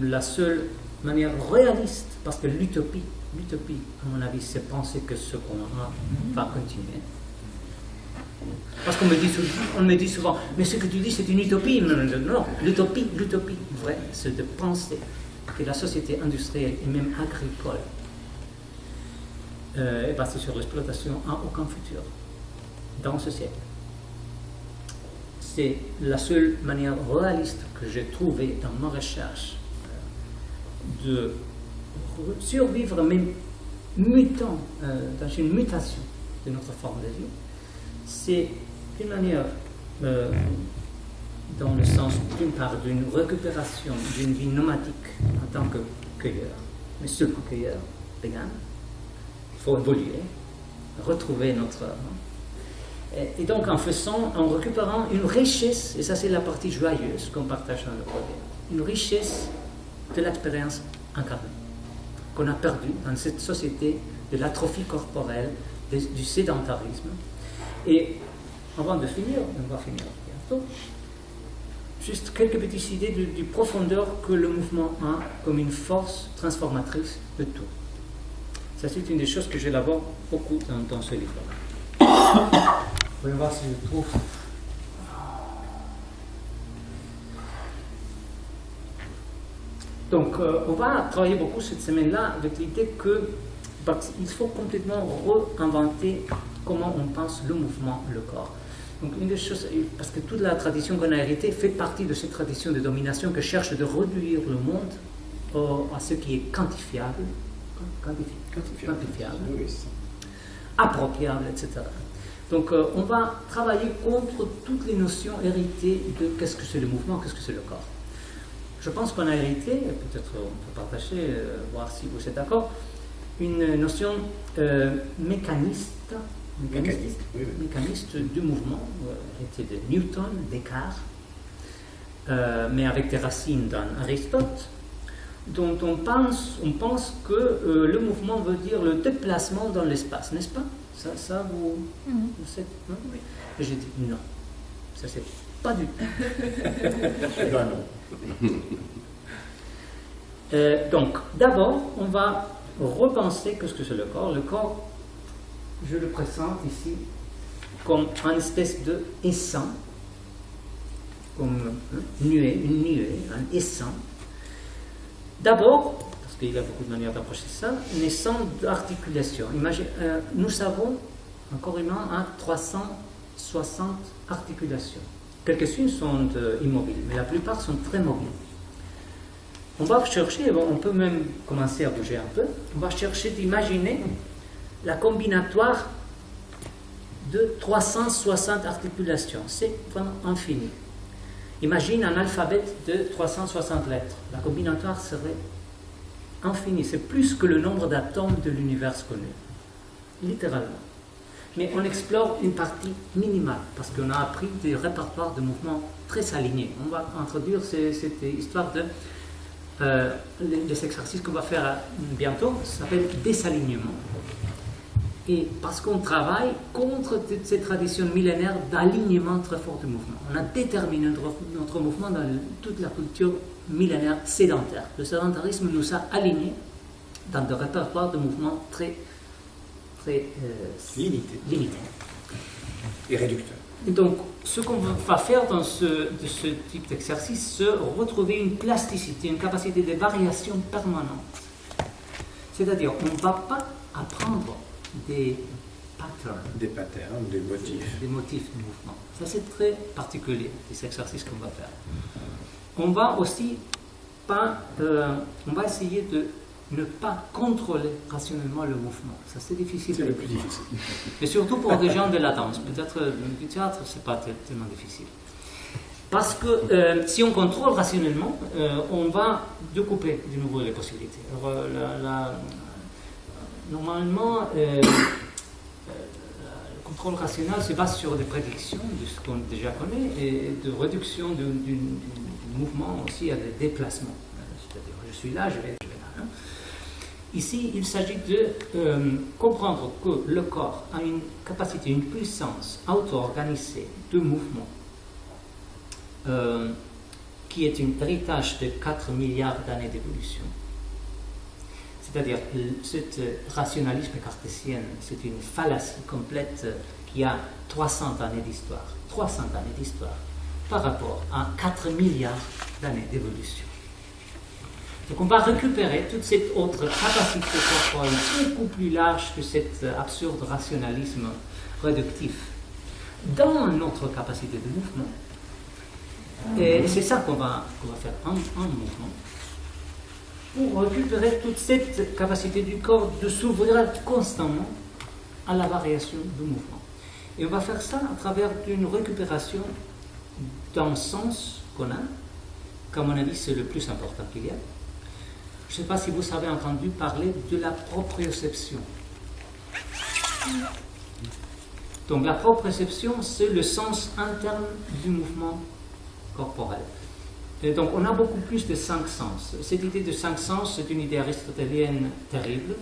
la seule manière réaliste, parce que l'utopie, à mon avis, c'est penser que ce qu'on a va continuer. Parce qu'on me dit souvent, mais ce que tu dis, c'est une utopie. Non, l'utopie vraie, c'est de penser que la société industrielle et même agricole est basée sur l'exploitation n'a aucun futur dans ce siècle. C'est la seule manière réaliste que j'ai trouvée dans ma recherche de survivre, même mutant, dans une mutation de notre forme de vie. C'est une manière, dans le sens d'une part d'une récupération d'une vie nomadique en tant que cueilleur, mais seulement cueilleur, vegan. Il faut évoluer, retrouver notre... Et donc en récupérant une richesse, et ça c'est la partie joyeuse qu'on partage dans le projet, une richesse de l'expérience incarnée, qu'on a perdue dans cette société de l'atrophie corporelle, du sédentarisme. Et avant de finir, on va finir bientôt, juste quelques petites idées du profondeur que le mouvement a comme une force transformatrice de tout. Ça, c'est une des choses que j'élabore beaucoup dans ce livre-là. Voyons voir si je trouve. Donc, on va travailler beaucoup cette semaine-là avec l'idée qu'il faut complètement réinventer comment on pense le mouvement, le corps. Donc, une des choses, parce que toute la tradition qu'on a héritée fait partie de cette tradition de domination qui cherche de réduire le monde à ce qui est quantifiable, Oui, appropriable, etc. Donc, on va travailler contre toutes les notions héritées de qu'est-ce que c'est le mouvement, qu'est-ce que c'est le corps. Je pense qu'on a hérité, peut-être on peut partager, voir si vous êtes d'accord, une notion mécaniste du mouvement, héritée de Newton, Descartes, mais avec des racines dans Aristote, dont on pense que le mouvement veut dire le déplacement dans l'espace, n'est-ce pas? Ça vous savez, non? Oui. Et j'ai dit non, ça c'est pas du tout. Donc, d'abord, on va repenser qu'est-ce que c'est le corps. Le corps, je le présente ici comme une espèce de essaim, comme une nuée, un essaim. D'abord, parce qu'il y a beaucoup de manières d'approcher ça, un essaim d'articulation. Nous avons un corps humain à 360 articulations. Quelques-unes sont immobiles, mais la plupart sont très mobiles. On va chercher, on peut même commencer à bouger un peu, on va chercher d'imaginer la combinatoire de 360 articulations. C'est vraiment infini. Imagine un alphabet de 360 lettres. La combinatoire serait infinie. C'est plus que le nombre d'atomes de l'univers connu. Littéralement. Mais on explore une partie minimale, parce qu'on a appris des répertoires de mouvements très alignés. On va introduire cette histoire de... les exercices qu'on va faire bientôt, ça s'appelle désalignement. Et parce qu'on travaille contre toutes ces traditions millénaires d'alignement très fort du mouvement. On a déterminé notre mouvement dans toute la culture millénaire sédentaire. Le sédentarisme nous a alignés dans des répertoires de mouvements très limités. Et réducteur. Et donc, ce qu'on va faire dans ce type d'exercice, c'est retrouver une plasticité, une capacité de variation permanente. C'est-à-dire, on ne va pas apprendre des patterns. Des motifs. De mouvement. Ça, c'est très particulier, les exercices qu'on va faire. On va aussi on va essayer de ne pas contrôler rationnellement le mouvement. Ça, c'est difficile. C'est le plus difficile. Et surtout pour des gens de la danse. Peut-être du théâtre, c'est pas tellement difficile. Parce que si on contrôle rationnellement, on va découper de nouveau les possibilités. Alors, normalement, le contrôle rationnel se base sur des prédictions de ce qu'on déjà connaît et de réduction du mouvement aussi à des déplacements. C'est-à-dire, je suis là, je vais là. Ici, il s'agit de comprendre que le corps a une capacité, une puissance auto-organisée de mouvement qui est un héritage de 4 milliards d'années d'évolution. C'est-à-dire, ce rationalisme cartésien, c'est une fallacie complète qui a 300 années d'histoire. 300 années d'histoire par rapport à 4 milliards d'années d'évolution. Donc on va récupérer toute cette autre capacité corporelle beaucoup plus large que cet absurde rationalisme réductif dans notre capacité de mouvement. Et c'est ça qu'on va faire en mouvement, pour récupérer toute cette capacité du corps de s'ouvrir constamment à la variation du mouvement. Et on va faire ça à travers une récupération d'un sens qu'on a, qu'à mon avis c'est le plus important qu'il y a. Je ne sais pas si vous avez entendu parler de la proprioception. Donc la proprioception, c'est le sens interne du mouvement corporel. Et donc on a beaucoup plus de 5 sens. Cette idée de 5 sens, c'est une idée aristotelienne terrible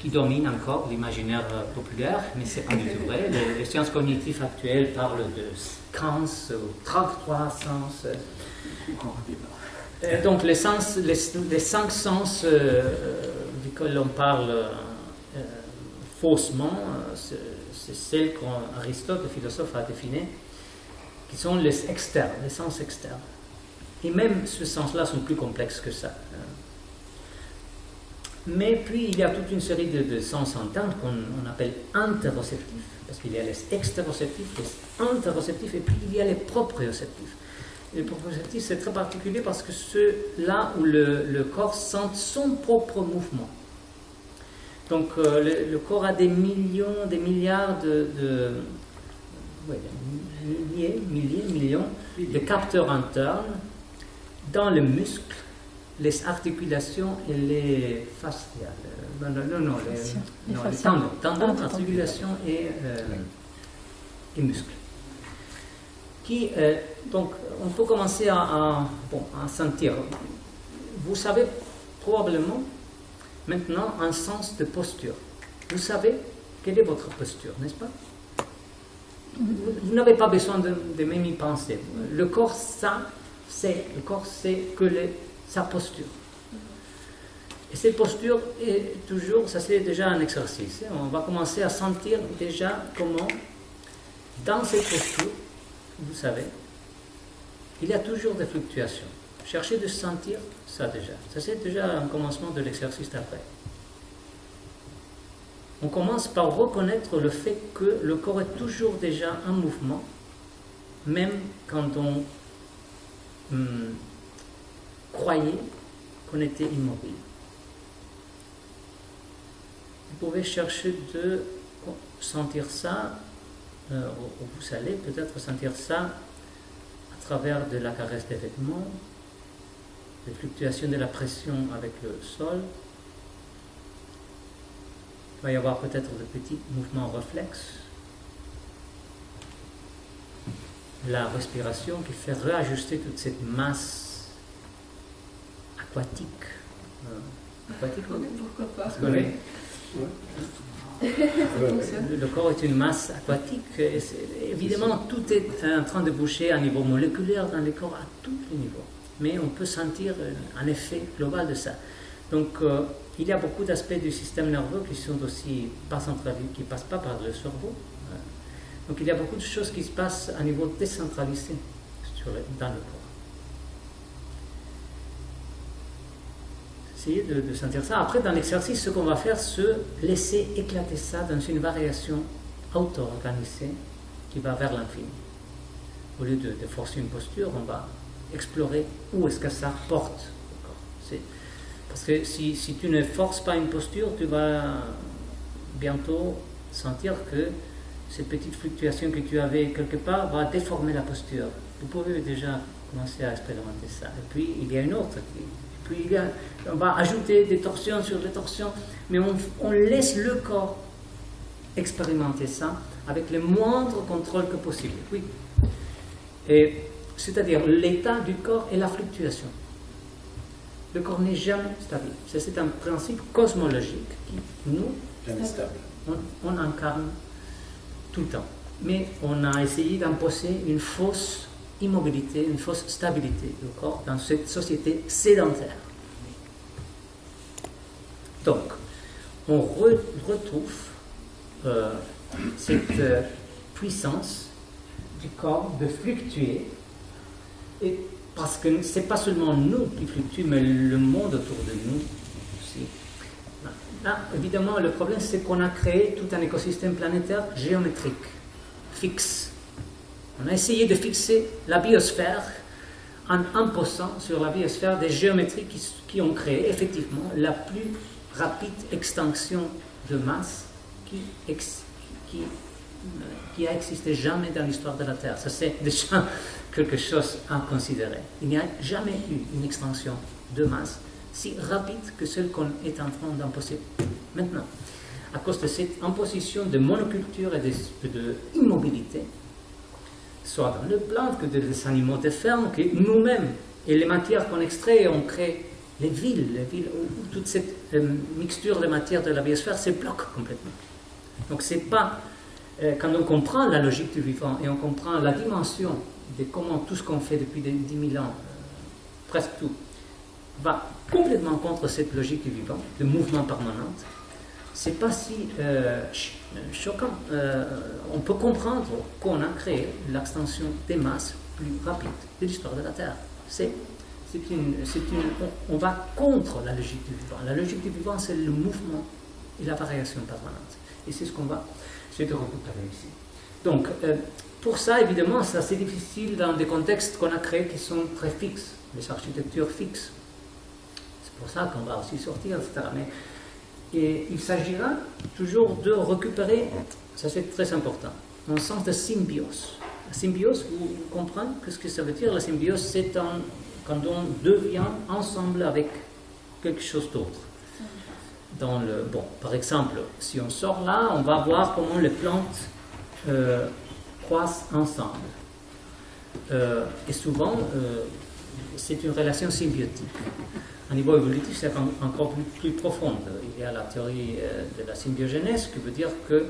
qui domine encore l'imaginaire populaire, mais ce n'est pas du tout vrai. Les sciences cognitives actuelles parlent de 15 ou 33 sens. Donc les 5 sens duquel on parle faussement, c'est celles qu'Aristote, le philosophe, a définies, qui sont les externes, les sens externes. Et même ce sens-là sont plus complexes que ça. Mais puis il y a toute une série de sens internes qu'on appelle interoceptifs, parce qu'il y a les extéroceptifs, les interoceptifs, et puis il y a les proprioceptifs. Les proprioceptifs, c'est très particulier parce que c'est là où le corps sent son propre mouvement. Donc le corps a des millions, des milliards millions de capteurs internes dans les muscles, les articulations et les fasciales. Les tendons, articulations et muscles. Donc, on peut commencer à sentir. Vous savez probablement maintenant un sens de posture. Vous savez quelle est votre posture, n'est-ce pas? Vous n'avez pas besoin de même y penser. Le corps sait sa posture. Et cette posture est toujours, ça c'est déjà un exercice. On va commencer à sentir déjà comment, dans cette posture, vous savez, il y a toujours des fluctuations. Cherchez de sentir ça déjà. Ça c'est déjà un commencement de l'exercice d'après. On commence par reconnaître le fait que le corps est toujours déjà en mouvement, même quand on croyait qu'on était immobile. Vous pouvez chercher de sentir ça vous allez peut-être sentir ça à travers de la caresse des vêtements, des fluctuations de la pression avec le sol. Il va y avoir peut-être de petits mouvements réflexes. La respiration qui fait réajuster toute cette masse aquatique. Aquatique, Pourquoi pas? oui. Ouais. Le corps est une masse aquatique. Et évidemment, tout est en train de bouger à niveau moléculaire dans le corps à tous les niveaux. Mais on peut sentir un effet global de ça. Donc, il y a beaucoup d'aspects du système nerveux qui sont aussi pas centralisés, qui ne passent pas par le cerveau. Donc, il y a beaucoup de choses qui se passent à niveau décentralisé dans le corps. Essayez de sentir ça. Après, dans l'exercice, ce qu'on va faire, c'est laisser éclater ça dans une variation auto-organisée qui va vers l'infini. Au lieu de forcer une posture, on va explorer où est-ce que ça porte le corps. Parce que si tu ne forces pas une posture, tu vas bientôt sentir que cette petite fluctuation que tu avais quelque part va déformer la posture. Vous pouvez déjà commencer à expérimenter ça. Et puis, il y a une autre. Puis, on va ajouter des torsions sur des torsions, mais on laisse le corps expérimenter ça avec le moindre contrôle que possible. Oui. Et c'est-à-dire l'état du corps et la fluctuation. Le corps n'est jamais stable. C'est un principe cosmologique qui, nous, Jamais stable. on incarne tout le temps. Mais on a essayé d'imposer une fausse immobilité, une fausse stabilité du corps dans cette société sédentaire. Donc, on retrouve cette puissance du corps de fluctuer, et parce que ce n'est pas seulement nous qui fluctuons, mais le monde autour de nous aussi. Là, évidemment, le problème, c'est qu'on a créé tout un écosystème planétaire géométrique, fixe. On a essayé de fixer la biosphère en imposant sur la biosphère des géométries qui ont créé effectivement la plus rapide extinction de masse qui a existé jamais dans l'histoire de la Terre. Ça, c'est déjà quelque chose à considérer. Il n'y a jamais eu une extinction de masse si rapide que celle qu'on est en train d'imposer maintenant. À cause de cette imposition de monoculture et d'immobilité, soit dans le plant que des animaux de ferme, que nous-mêmes, et les matières qu'on extrait, on crée les villes où toute cette mixture de matière de la biosphère se bloque complètement. Donc c'est pas, quand on comprend la logique du vivant et on comprend la dimension de comment tout ce qu'on fait depuis 10 000 ans, presque tout, va complètement contre cette logique du vivant, de mouvement permanent, c'est pas si choquant. On peut comprendre qu'on a créé l'extension des masses plus rapide de l'histoire de la Terre. On va contre la logique du vivant. La logique du vivant, c'est le mouvement et la variation permanente. Et c'est ce qu'on va essayer de récupérer ici. Donc, pour ça, évidemment, c'est assez difficile dans des contextes qu'on a créés qui sont très fixes, des architectures fixes. C'est pour ça qu'on va aussi sortir, etc. Et il s'agira toujours de récupérer, ça c'est très important, un sens de symbiose. La symbiose, vous comprenez ce que ça veut dire? La symbiose, c'est quand on devient ensemble avec quelque chose d'autre. Par exemple, si on sort là, on va voir comment les plantes croissent ensemble. Et souvent, c'est une relation symbiotique. À niveau évolutif, c'est encore plus profond. Il y a la théorie de la symbiogénèse qui veut dire que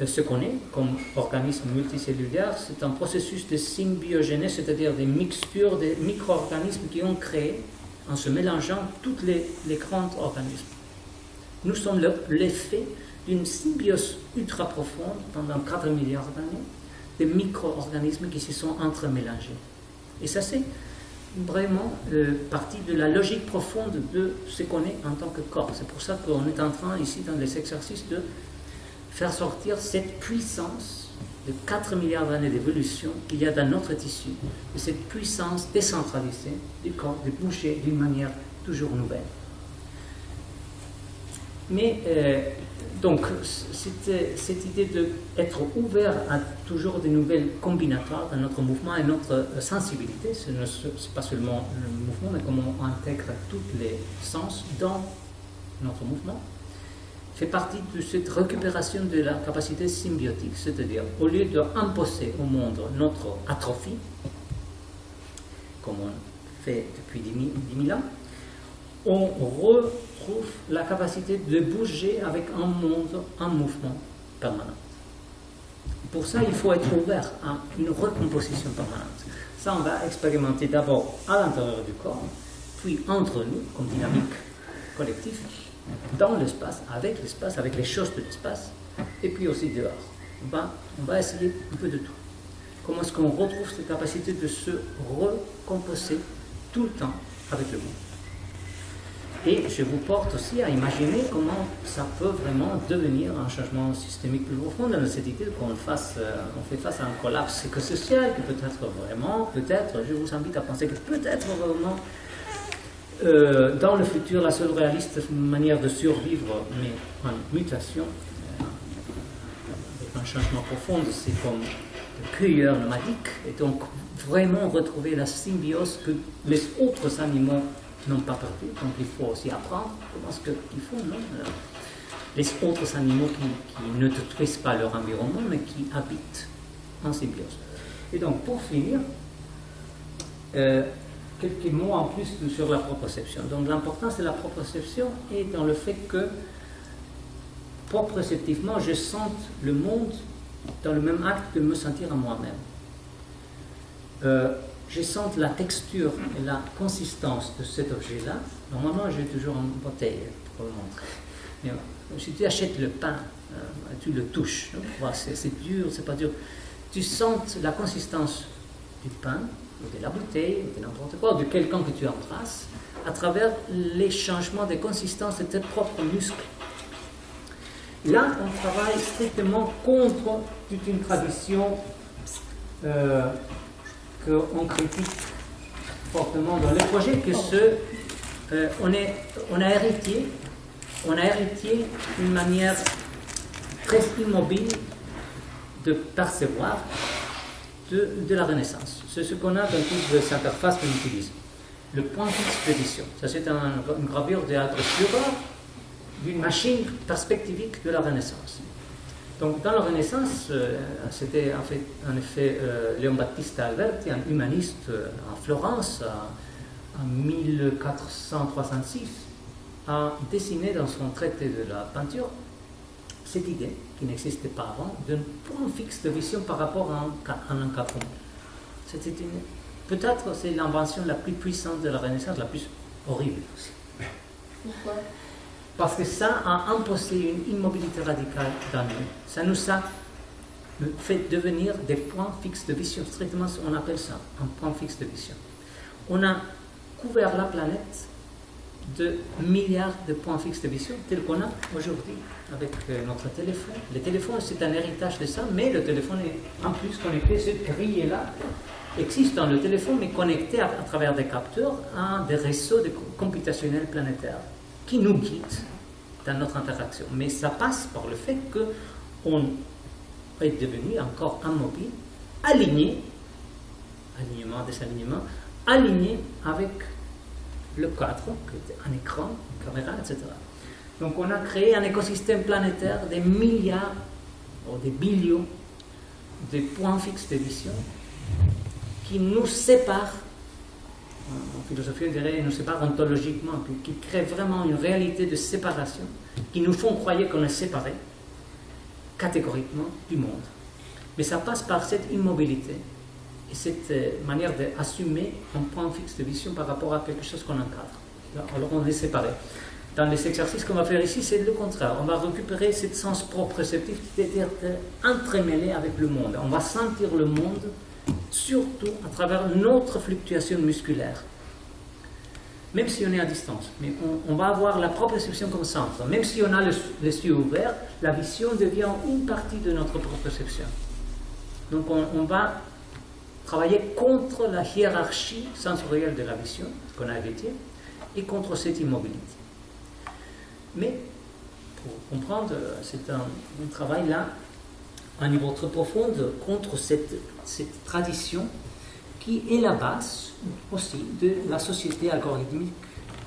ce qu'on est comme organisme multicellulaire, c'est un processus de symbiogénèse, c'est-à-dire des mixtures de micro-organismes qui ont créé, en se mélangeant, tous les grands organismes. Nous sommes l'effet d'une symbiose ultra profonde pendant 4 milliards d'années, des micro-organismes qui se sont entremélangés. Et ça, c'est vraiment partie de la logique profonde de ce qu'on est en tant que corps. C'est pour ça qu'on est en train, ici, dans les exercices, de faire sortir cette puissance de 4 milliards d'années d'évolution qu'il y a dans notre tissu, et cette puissance décentralisée du corps, de bouger d'une manière toujours nouvelle. Mais donc, cette idée d'être ouvert à toujours des nouvelles combinatoires dans notre mouvement et notre sensibilité, ce n'est pas seulement le mouvement, mais comment on intègre tous les sens dans notre mouvement, fait partie de cette récupération de la capacité symbiotique, c'est-à-dire au lieu d'imposer au monde notre atrophie, comme on fait depuis 10 000 ans, on retrouve la capacité de bouger avec un monde, un mouvement permanent. Pour ça, il faut être ouvert à une recomposition permanente. Ça, on va expérimenter d'abord à l'intérieur du corps, puis entre nous, comme dynamique collective, dans l'espace, avec les choses de l'espace, et puis aussi dehors. On va essayer un peu de tout. Comment est-ce qu'on retrouve cette capacité de se recomposer tout le temps avec le monde. Et je vous porte aussi à imaginer comment ça peut vraiment devenir un changement systémique plus profond dans cette idée qu'on fait face à un collapse écosocial, que peut-être, je vous invite à penser que peut-être vraiment, dans le futur, la seule réaliste manière de survivre, mais en mutation, avec un changement profond, c'est comme le cueilleur nomadique, et donc vraiment retrouver la symbiose que les autres animaux n'ont pas perdu, donc il faut aussi apprendre comment est-ce qu'ils font, non? Les autres animaux qui ne détruisent pas leur environnement, mais qui habitent en symbiose. Et donc, pour finir, quelques mots en plus sur la proprioception. Donc, l'importance de la proprioception est dans le fait que, proprioceptivement, je sente le monde dans le même acte de me sentir à moi-même. Je sens la texture et la consistance de cet objet-là. Normalement, j'ai toujours une bouteille pour le montrer. Mais si tu achètes le pain, tu le touches. C'est dur, c'est pas dur. Tu sens la consistance du pain, ou de la bouteille, ou de n'importe quoi, ou de quelqu'un que tu embrasses, à travers les changements de consistance de tes propres muscles. Là, on travaille strictement contre toute une tradition qu'on critique fortement dans les projets, que on a hérité une manière très immobile de percevoir de la Renaissance. C'est ce qu'on a dans toutes les interfaces qu'on utilise. Le point fixe de vision. Ça, c'est une gravure de Alfred Dürer d'une machine perspectivique de la Renaissance. Donc, dans la Renaissance, c'était en effet Leon Battista Alberti, un humaniste en Florence, en 1466, a dessiné dans son traité de la peinture cette idée, qui n'existait pas avant, d'un point fixe de vision par rapport à un encadrement. Peut-être c'est l'invention la plus puissante de la Renaissance, la plus horrible aussi. Pourquoi ? Parce que ça a imposé une immobilité radicale dans nous. Ça nous a fait devenir des points fixes de vision. Strictement, on appelle ça un point fixe de vision. On a couvert la planète de milliards de points fixes de vision, tels qu'on a aujourd'hui avec notre téléphone. Le téléphone, c'est un héritage de ça, mais le téléphone est en plus connecté, cette grille-là existe dans le téléphone, mais connecté à travers des capteurs à des réseaux computationnels planétaires qui nous guide dans notre interaction. Mais ça passe par le fait qu'on est devenu encore immobile, aligné, alignement, désalignement, aligné avec le cadre, un écran, une caméra, etc. Donc on a créé un écosystème planétaire des milliards ou des billions de points fixes de vision qui nous séparent. En philosophie, on dirait, nous sépare ontologiquement, qui crée vraiment une réalité de séparation, qui nous font croire qu'on est séparés catégoriquement du monde. Mais ça passe par cette immobilité et cette manière d'assumer un point fixe de vision par rapport à quelque chose qu'on encadre. Alors on est séparés. Dans les exercices qu'on va faire ici, c'est le contraire. On va récupérer ce sens proprioceptif qui est entremêlé avec le monde. On va sentir le monde surtout à travers notre fluctuation musculaire. Même si on est à distance, mais on va avoir la proprioception comme centre. Même si on a les yeux ouverts, la vision devient une partie de notre proprioception. Donc on va travailler contre la hiérarchie sensorielle de la vision qu'on a hérité et contre cette immobilité. Mais pour comprendre, c'est un travail là, à un niveau très profond, contre cette tradition qui est la base aussi de la société algorithmique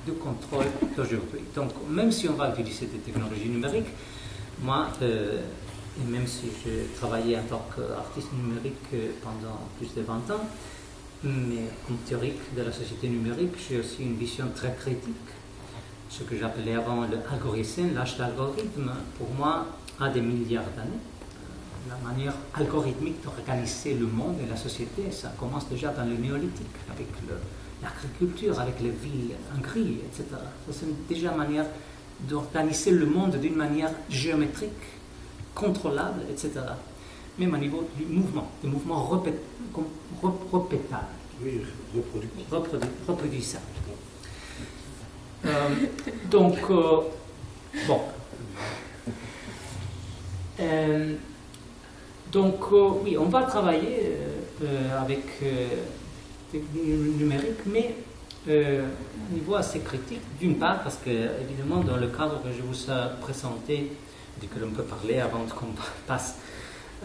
de contrôle d'aujourd'hui. Donc, même si on va utiliser des technologies numériques, moi, et même si j'ai travaillé en tant qu'artiste numérique pendant plus de 20 ans, mais comme théorique de la société numérique, j'ai aussi une vision très critique. Ce que j'appelais avant l'algorithme, l'âge d'algorithme, pour moi, a des milliards d'années. La manière algorithmique d'organiser le monde et la société, ça commence déjà dans le néolithique, avec l'agriculture, avec les villes en grille, etc. Ça, c'est déjà une manière d'organiser le monde d'une manière géométrique, contrôlable, etc. Même au niveau du mouvement, des mouvements répétables. Oui, Reproduisable. Donc, bon. Oui, on va travailler avec techniques numériques, mais au niveau assez critique, d'une part, parce que, évidemment, dans le cadre que je vous ai présenté, et que l'on peut parler avant qu'on passe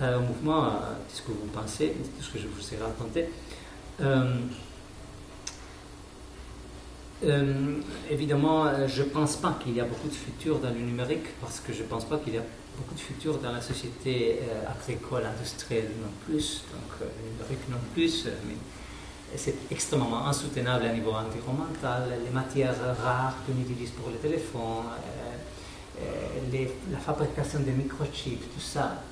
au mouvement, de ce que vous pensez, de ce que je vous ai raconté. Évidemment, je ne pense pas qu'il y a beaucoup de futur dans le numérique, parce que je ne pense pas qu'il y a beaucoup de futur dans la société agricole, industrielle non plus, donc le numérique non plus, mais c'est extrêmement insoutenable à niveau environnemental, les matières rares qu'on utilise pour le téléphone, la fabrication des microchips, tout ça,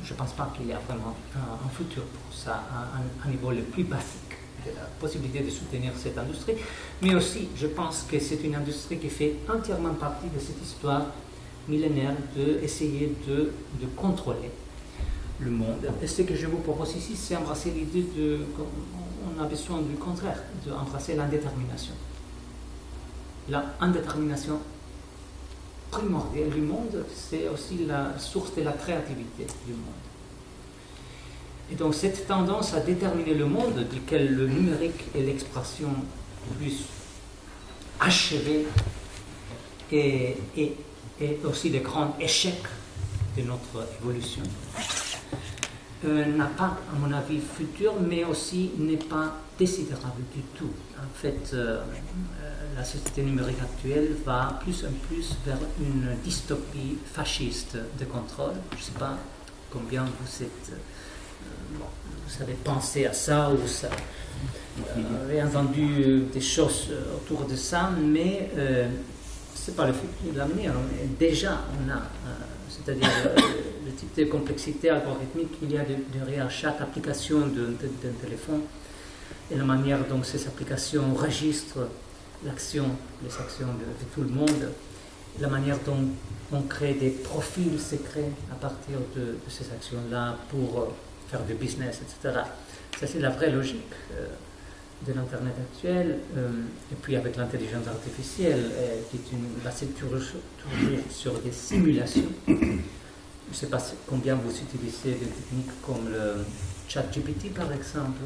je ne pense pas qu'il y a vraiment un futur pour ça, à un niveau le plus basique de la possibilité de soutenir cette industrie, mais aussi je pense que c'est une industrie qui fait entièrement partie de cette histoire millénaire d'essayer de contrôler le monde. Et ce que je vous propose ici, c'est embrasser l'idée qu'on a besoin du contraire, d'embrasser l'indétermination. L'indétermination primordiale du monde, c'est aussi la source de la créativité du monde. Et donc cette tendance à déterminer le monde, duquel le numérique est l'expression plus achevée et aussi le grand échec de notre évolution, n'a pas, à mon avis, futur, mais aussi n'est pas décidérable du tout. En fait, la société numérique actuelle va plus en plus vers une dystopie fasciste de contrôle. Je ne sais pas combien vous êtes... vous avez pensé à ça ou vous avez entendu des choses autour de ça, mais ce n'est pas le futur de l'avenir. Déjà, on a, c'est-à-dire le type de complexité algorithmique qu'il y a derrière chaque application d'un téléphone et la manière dont ces applications enregistrent les actions de tout le monde, la manière dont on crée des profils secrets à partir de ces actions-là pour faire du business, etc. Ça, c'est la vraie logique de l'Internet actuel, et puis avec l'intelligence artificielle, qui est basée toujours sur des simulations. Je ne sais pas combien vous utilisez des techniques comme le ChatGPT, par exemple.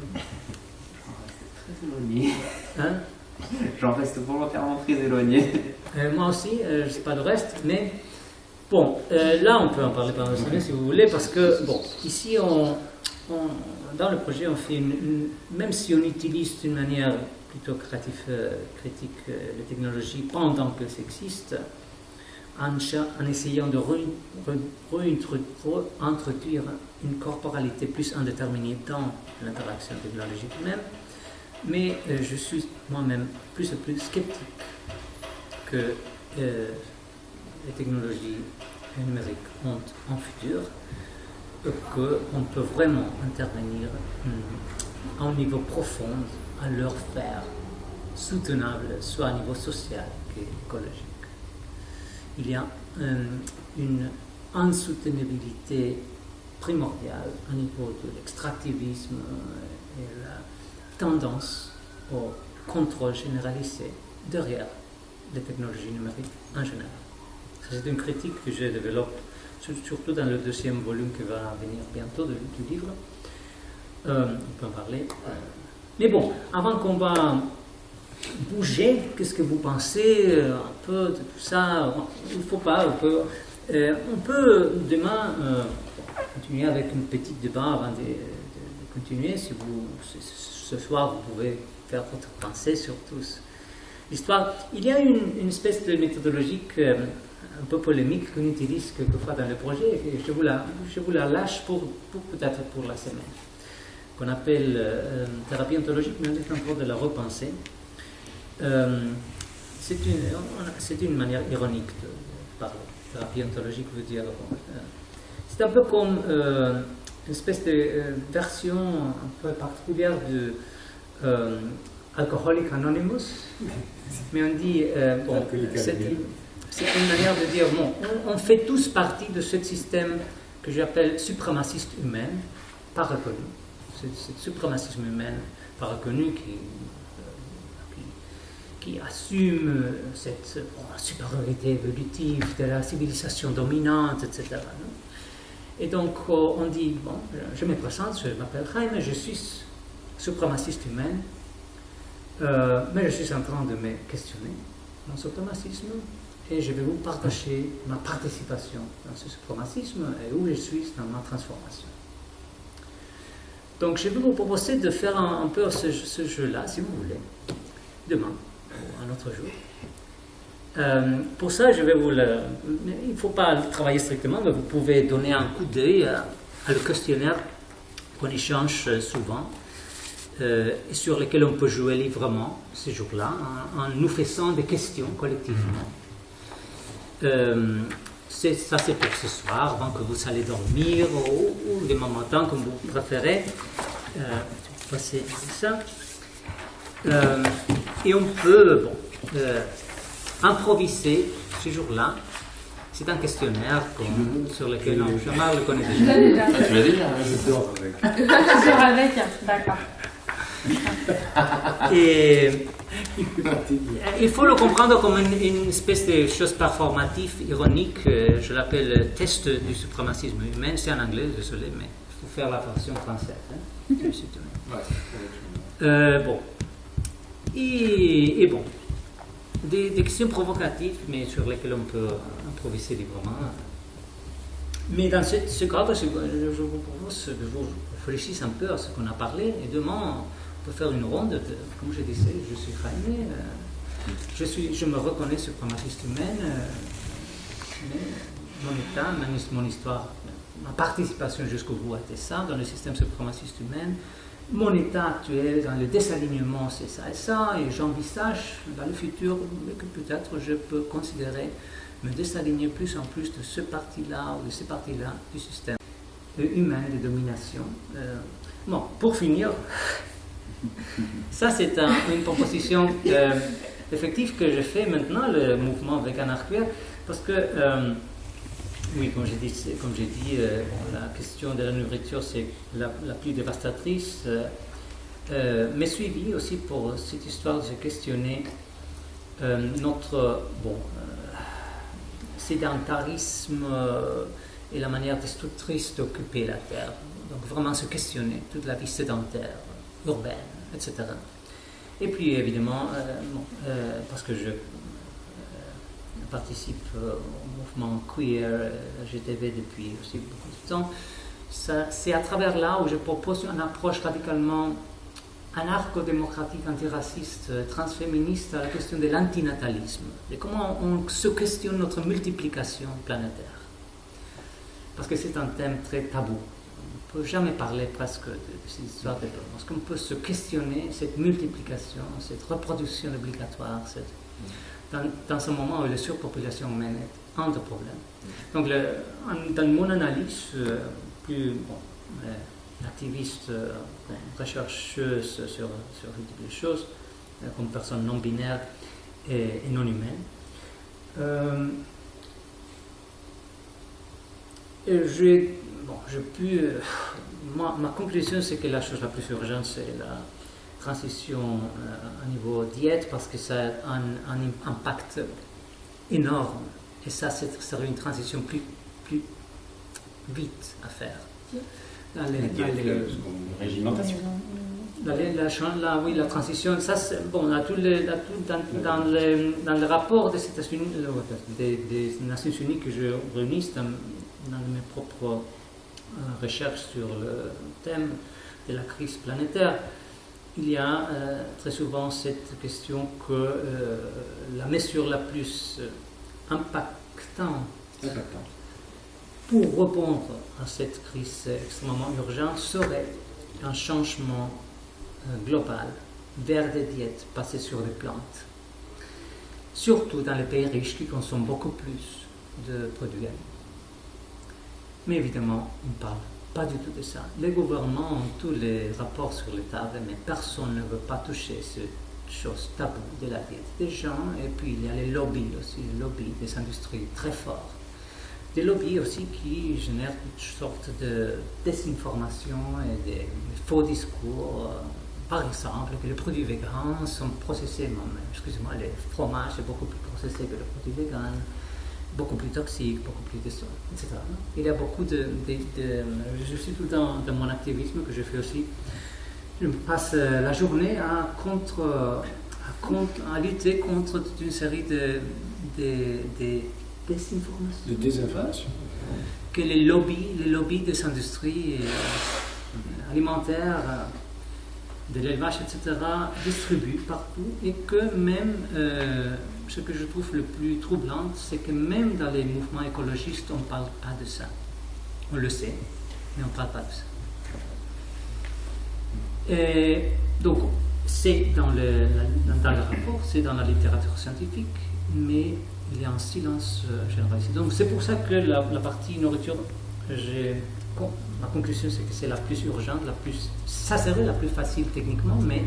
Très éloigné. Hein? J'en reste volontairement très éloigné. Moi aussi, je ne sais pas le reste, mais bon, là on peut en parler pendant une semaine si vous voulez, parce que, bon, ici dans le projet on fait même si on utilise d'une manière plutôt critique les technologies pendant qu'elles existent, en essayant de introduire une corporalité plus indéterminée dans l'interaction technologique même. Mais je suis moi-même plus et plus sceptique que les technologies numériques ont un futur, qu'on peut vraiment intervenir à un niveau profond, à leur faire soutenable, soit à niveau social qu'écologique. Il y a une insoutenabilité primordiale au niveau de l'extractivisme et la tendance au contrôle généralisé derrière les technologies numériques en général. C'est une critique que je développe surtout dans le deuxième volume qui va venir bientôt du livre. On peut en parler. Mais bon, avant qu'on va bouger, qu'est-ce que vous pensez un peu de tout ça. Il ne faut pas, on peut demain continuer avec une petite débat avant de continuer. Si vous, ce soir, vous pouvez faire votre pensée sur tous. L'histoire, il y a une espèce de méthodologie un peu polémique qu'on utilise quelquefois dans le projet, et je vous la lâche peut-être pour la semaine, qu'on appelle thérapie ontologique, mais on est en train de la repenser. C'est une manière ironique de parler. Thérapie ontologique veut dire... c'est un peu comme une espèce de version un peu particulière de Alcoholic Anonymous, mais on dit... c'est une manière de dire, bon, on fait tous partie de ce système que j'appelle suprémaciste humain, pas reconnu. C'est suprémacisme humain, pas reconnu, qui assume cette supériorité évolutive de la civilisation dominante, etc. Et donc, on dit, bon, je me présente, je m'appelle Jaime, je suis suprémaciste humain, mais je suis en train de me questionner mon suprémacisme, et je vais vous partager ma participation dans ce suprémacisme et où je suis dans ma transformation. Donc je vais vous proposer de faire un peu ce jeu-là, si vous voulez, demain, ou un autre jour. Pour ça, je vais il ne faut pas travailler strictement, mais vous pouvez donner un coup d'œil à le questionnaire qu'on échange souvent, et sur lequel on peut jouer librement ces jours-là, en nous faisant des questions collectivement. Ça c'est pour ce soir, avant que vous allez dormir, ou demain matin, comme vous préférez. Passer ça. Et on peut improviser ce jour-là. C'est un questionnaire sur lequel Jean-Marc le connaît déjà. Tu l'as déjà, Je dors avec. Je dors avec, d'accord. Et il faut le comprendre comme une espèce de chose performative, ironique. Je l'appelle test du suprémacisme humain. C'est en anglais, désolé, mais il faut faire la version française. Bon. Et bon. Des questions provocatives, mais sur lesquelles on peut improviser librement. Mais dans ce cadre, je vous propose que vous réfléchissiez un peu à ce qu'on a parlé, et demain, on peut faire une ronde, comme je disais, je suis Jaime, je me reconnais suprémaciste humaine, mais mon état, mon histoire, ma participation jusqu'au bout était ça, dans le système suprémaciste humain, mon état actuel dans le désalignement, c'est ça et ça, et j'envisage dans le futur que peut-être je peux considérer me désaligner plus en plus de ce parti-là ou de ces parties-là du système humain de domination. Bon, pour finir, ça c'est une proposition effective que je fais maintenant, le mouvement vegan-arcuaire, parce que, oui, comme j'ai dit, la question de la nourriture c'est la plus dévastatrice, mais suivi aussi pour cette histoire de se questionner notre sédentarisme et la manière destructrice d'occuper la terre. Donc vraiment se questionner toute la vie sédentaire, urbaine, etc. Et puis évidemment, parce que je participe au mouvement queer, GTV depuis aussi beaucoup de temps, c'est à travers là où je propose une approche radicalement anarcho-démocratique, antiraciste, transféministe à la question de l'antinatalisme, et comment on se questionne notre multiplication planétaire. Parce que c'est un thème très tabou. On ne peut jamais parler presque de cette histoire de parce qu'on peut se questionner cette multiplication, cette reproduction obligatoire, dans un moment où la surpopulation humaine est un des problèmes. Donc, dans mon analyse plus activiste, rechercheuse sur multiples choses, comme personne non binaire et non humaine, ma conclusion, c'est que la chose la plus urgente, c'est la transition à niveau diète, parce que ça a un impact énorme. Et ça, serait une transition plus vite à faire. Régimentation. la transition, ça, bon, dans le rapport des États-Unis, des Nations Unies que je réunis dans mes propres recherches sur le thème de la crise planétaire, il y a très souvent cette question que la mesure la plus impactante pour répondre à cette crise extrêmement urgente serait un changement global vers des diètes basées sur les plantes, surtout dans les pays riches qui consomment beaucoup plus de produits animaux. Mais évidemment, on ne parle pas du tout de ça. Les gouvernements ont tous les rapports sur les tables, mais personne ne veut pas toucher cette chose taboue de la diète des gens. Et puis il y a les lobbies aussi, les lobbies des industries très forts. Des lobbies aussi qui génèrent toutes sortes de désinformation et des faux discours. Par exemple, que les produits végans sont processés, excusez-moi, le fromage est beaucoup plus processé que le produit végan, beaucoup plus toxique, beaucoup plus de ça, etc. Il y a beaucoup je suis tout le temps dans mon activisme que je fais aussi. Je passe la journée à lutter contre toute une série de désinformation. De désinformation. Que les lobbies des industries alimentaires, de l'élevage, etc., distribuent partout, et que même, ce que je trouve le plus troublant, c'est que même dans les mouvements écologistes, on ne parle pas de ça. On le sait, mais on ne parle pas de ça. Et donc, c'est dans le rapport, c'est dans la littérature scientifique, mais il y a un silence généralisé. Donc c'est pour ça que la partie nourriture, ma conclusion c'est que c'est la plus urgente, ça serait la plus facile techniquement, mais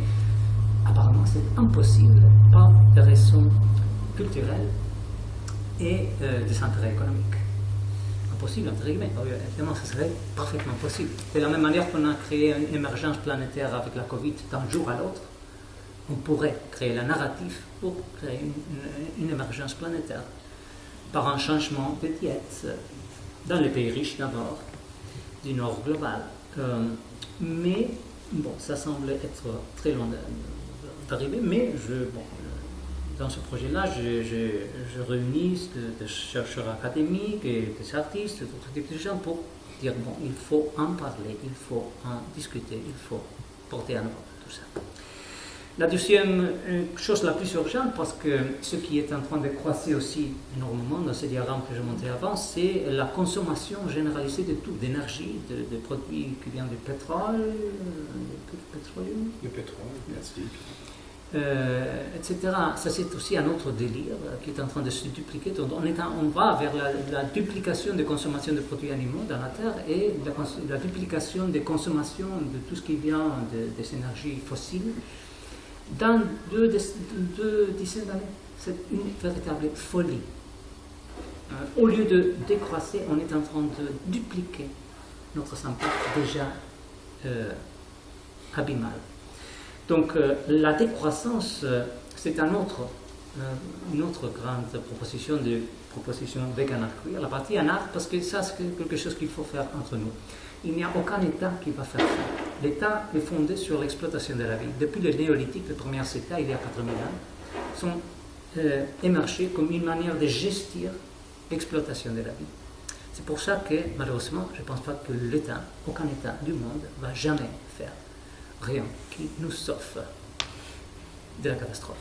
apparemment c'est impossible par des raisons culturelles et des intérêts économiques. Impossible, entre guillemets, évidemment ça serait parfaitement possible. De la même manière qu'on a créé une émergence planétaire avec la Covid d'un jour à l'autre, on pourrait créer la narrative pour créer une émergence planétaire par un changement de diète dans les pays riches d'abord, du nord global. Mais bon, ça semble être très loin d'arriver, mais dans ce projet-là, je réunis des chercheurs académiques et des artistes, d'autres types de gens pour dire, bon, il faut en parler, il faut en discuter, il faut porter en avant tout ça. La deuxième chose la plus urgente, parce que ce qui est en train de croître aussi énormément dans ce diagramme que je montrais avant, c'est la consommation généralisée de tout, d'énergie, de produits qui viennent du pétrole, le pétrole, le plastique, etc. Ça c'est aussi un autre délire qui est en train de se dupliquer. Donc, on va vers la duplication de consommation de produits animaux dans la Terre et la duplication des consommations de tout ce qui vient des énergies fossiles. Dans deux dizaines d'années, c'est une véritable folie. Au lieu de décroisser, on est en train de dupliquer notre impact déjà abîmal. Donc la décroissance, c'est une autre grande proposition vegan art queer. La partie en art, parce que ça c'est quelque chose qu'il faut faire entre nous. Il n'y a aucun État qui va faire ça. L'État est fondé sur l'exploitation de la vie. Depuis le néolithique, les premiers États, il y a 4000 ans, sont émergés comme une manière de gestir l'exploitation de la vie. C'est pour ça que, malheureusement, je ne pense pas que l'État, aucun État du monde, ne va jamais faire rien qui nous sauve de la catastrophe.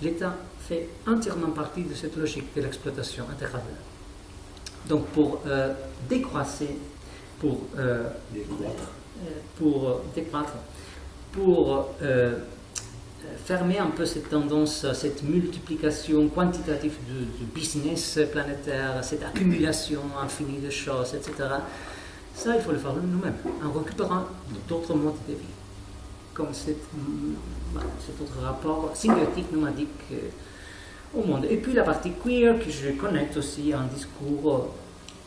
L'État fait entièrement partie de cette logique de l'exploitation intégrale. Donc pour décroisser, pour décroître, pour fermer un peu cette tendance, cette multiplication quantitative du business planétaire, cette accumulation infinie de choses, etc. Ça, il faut le faire nous-mêmes, en récupérant d'autres modes de vie, comme cet autre rapport symbiotique, nomadique au monde. Et puis la partie queer, que je connecte aussi à un discours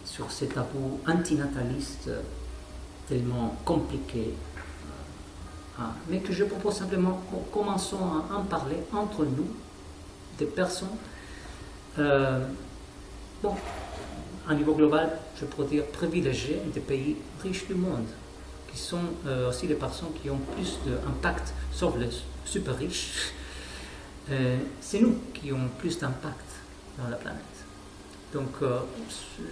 sur ces tabous antinatalistes tellement compliqués, mais que je propose simplement, commençons à en parler entre nous, des personnes, à niveau global, je pourrais dire privilégiées des pays riches du monde, qui qui sont aussi les personnes qui ont plus d'impact sur les super riches, c'est nous qui avons plus d'impact dans la planète. Donc,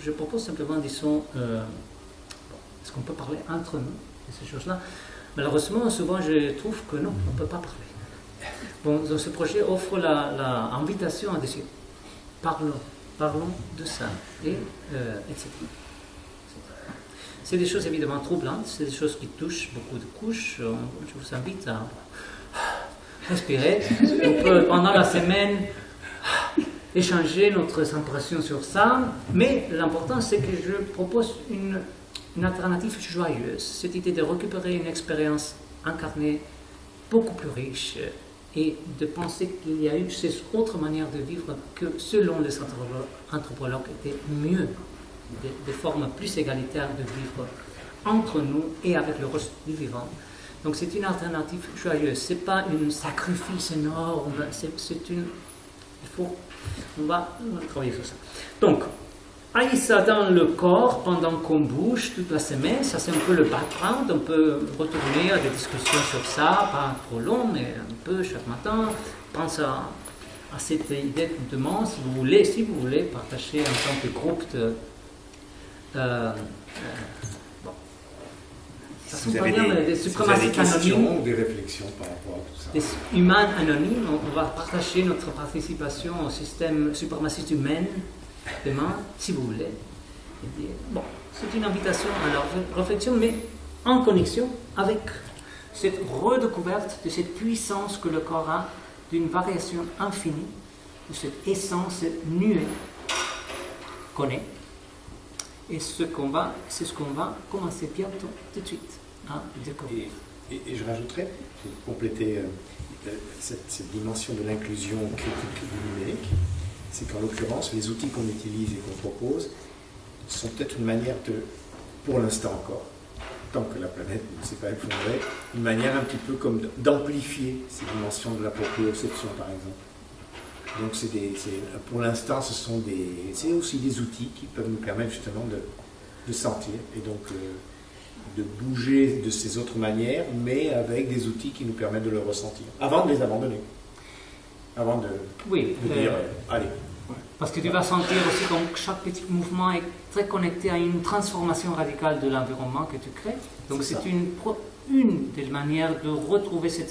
je propose simplement, disons, est-ce qu'on peut parler entre nous de ces choses-là? Malheureusement, souvent, je trouve que non, on ne peut pas parler. Bon, donc ce projet offre l'invitation à dire, parlons de ça, et etc. C'est des choses évidemment troublantes, c'est des choses qui touchent beaucoup de couches. Je vous invite à respirer. On peut, pendant la semaine, échanger notre impression sur ça, mais l'important c'est que je propose une alternative joyeuse, cette idée de récupérer une expérience incarnée beaucoup plus riche et de penser qu'il y a eu ces autres manières de vivre que selon les anthropologues étaient mieux, des formes plus égalitaires de vivre entre nous et avec le reste du vivant. Donc c'est une alternative joyeuse, c'est pas un sacrifice énorme, on va travailler sur ça. Donc, ayez ça dans le corps pendant qu'on bouge toute la semaine, ça c'est un peu le background, on peut retourner à des discussions sur ça, pas trop long, mais un peu chaque matin. Pense à cette idée de demande, si vous voulez partager en tant que groupe de... bon. Ça Si vous sont avez pas bien, mais des si vous avez des suprémacistes questions anonymes. ou des réflexions par rapport à tout ça. Des humains anonymes, on va partager notre participation au système suprémaciste humain demain, si vous voulez. Bon, c'est une invitation à la réflexion, mais en connexion avec cette redécouverte de cette puissance que le corps a, d'une variation infinie, de cette essence nuée qu'on est. Et c'est ce qu'on va commencer bientôt, tout de suite, à découvrir. Et je rajouterais, pour compléter cette dimension de l'inclusion critique du numérique, c'est qu'en l'occurrence, les outils qu'on utilise et qu'on propose sont peut-être une manière de, pour l'instant encore, tant que la planète ne s'est pas effondrée, une manière un petit peu comme d'amplifier ces dimensions de la proprioception, par exemple. Donc pour l'instant, c'est aussi des outils qui peuvent nous permettre justement de sentir et donc de bouger de ces autres manières, mais avec des outils qui nous permettent de le ressentir, avant de les abandonner. Avant de dire, allez. Parce que tu vas sentir aussi que chaque petit mouvement est très connecté à une transformation radicale de l'environnement que tu crées. Donc c'est une des manières de retrouver ce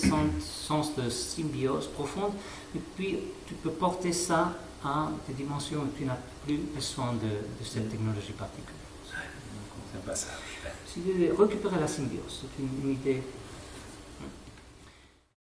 sens de symbiose profonde. Et puis tu peux porter ça à des dimensions où tu n'as plus besoin de cette technologie particulière. C'est un passage. Si tu veux récupérer la symbiose, c'est une idée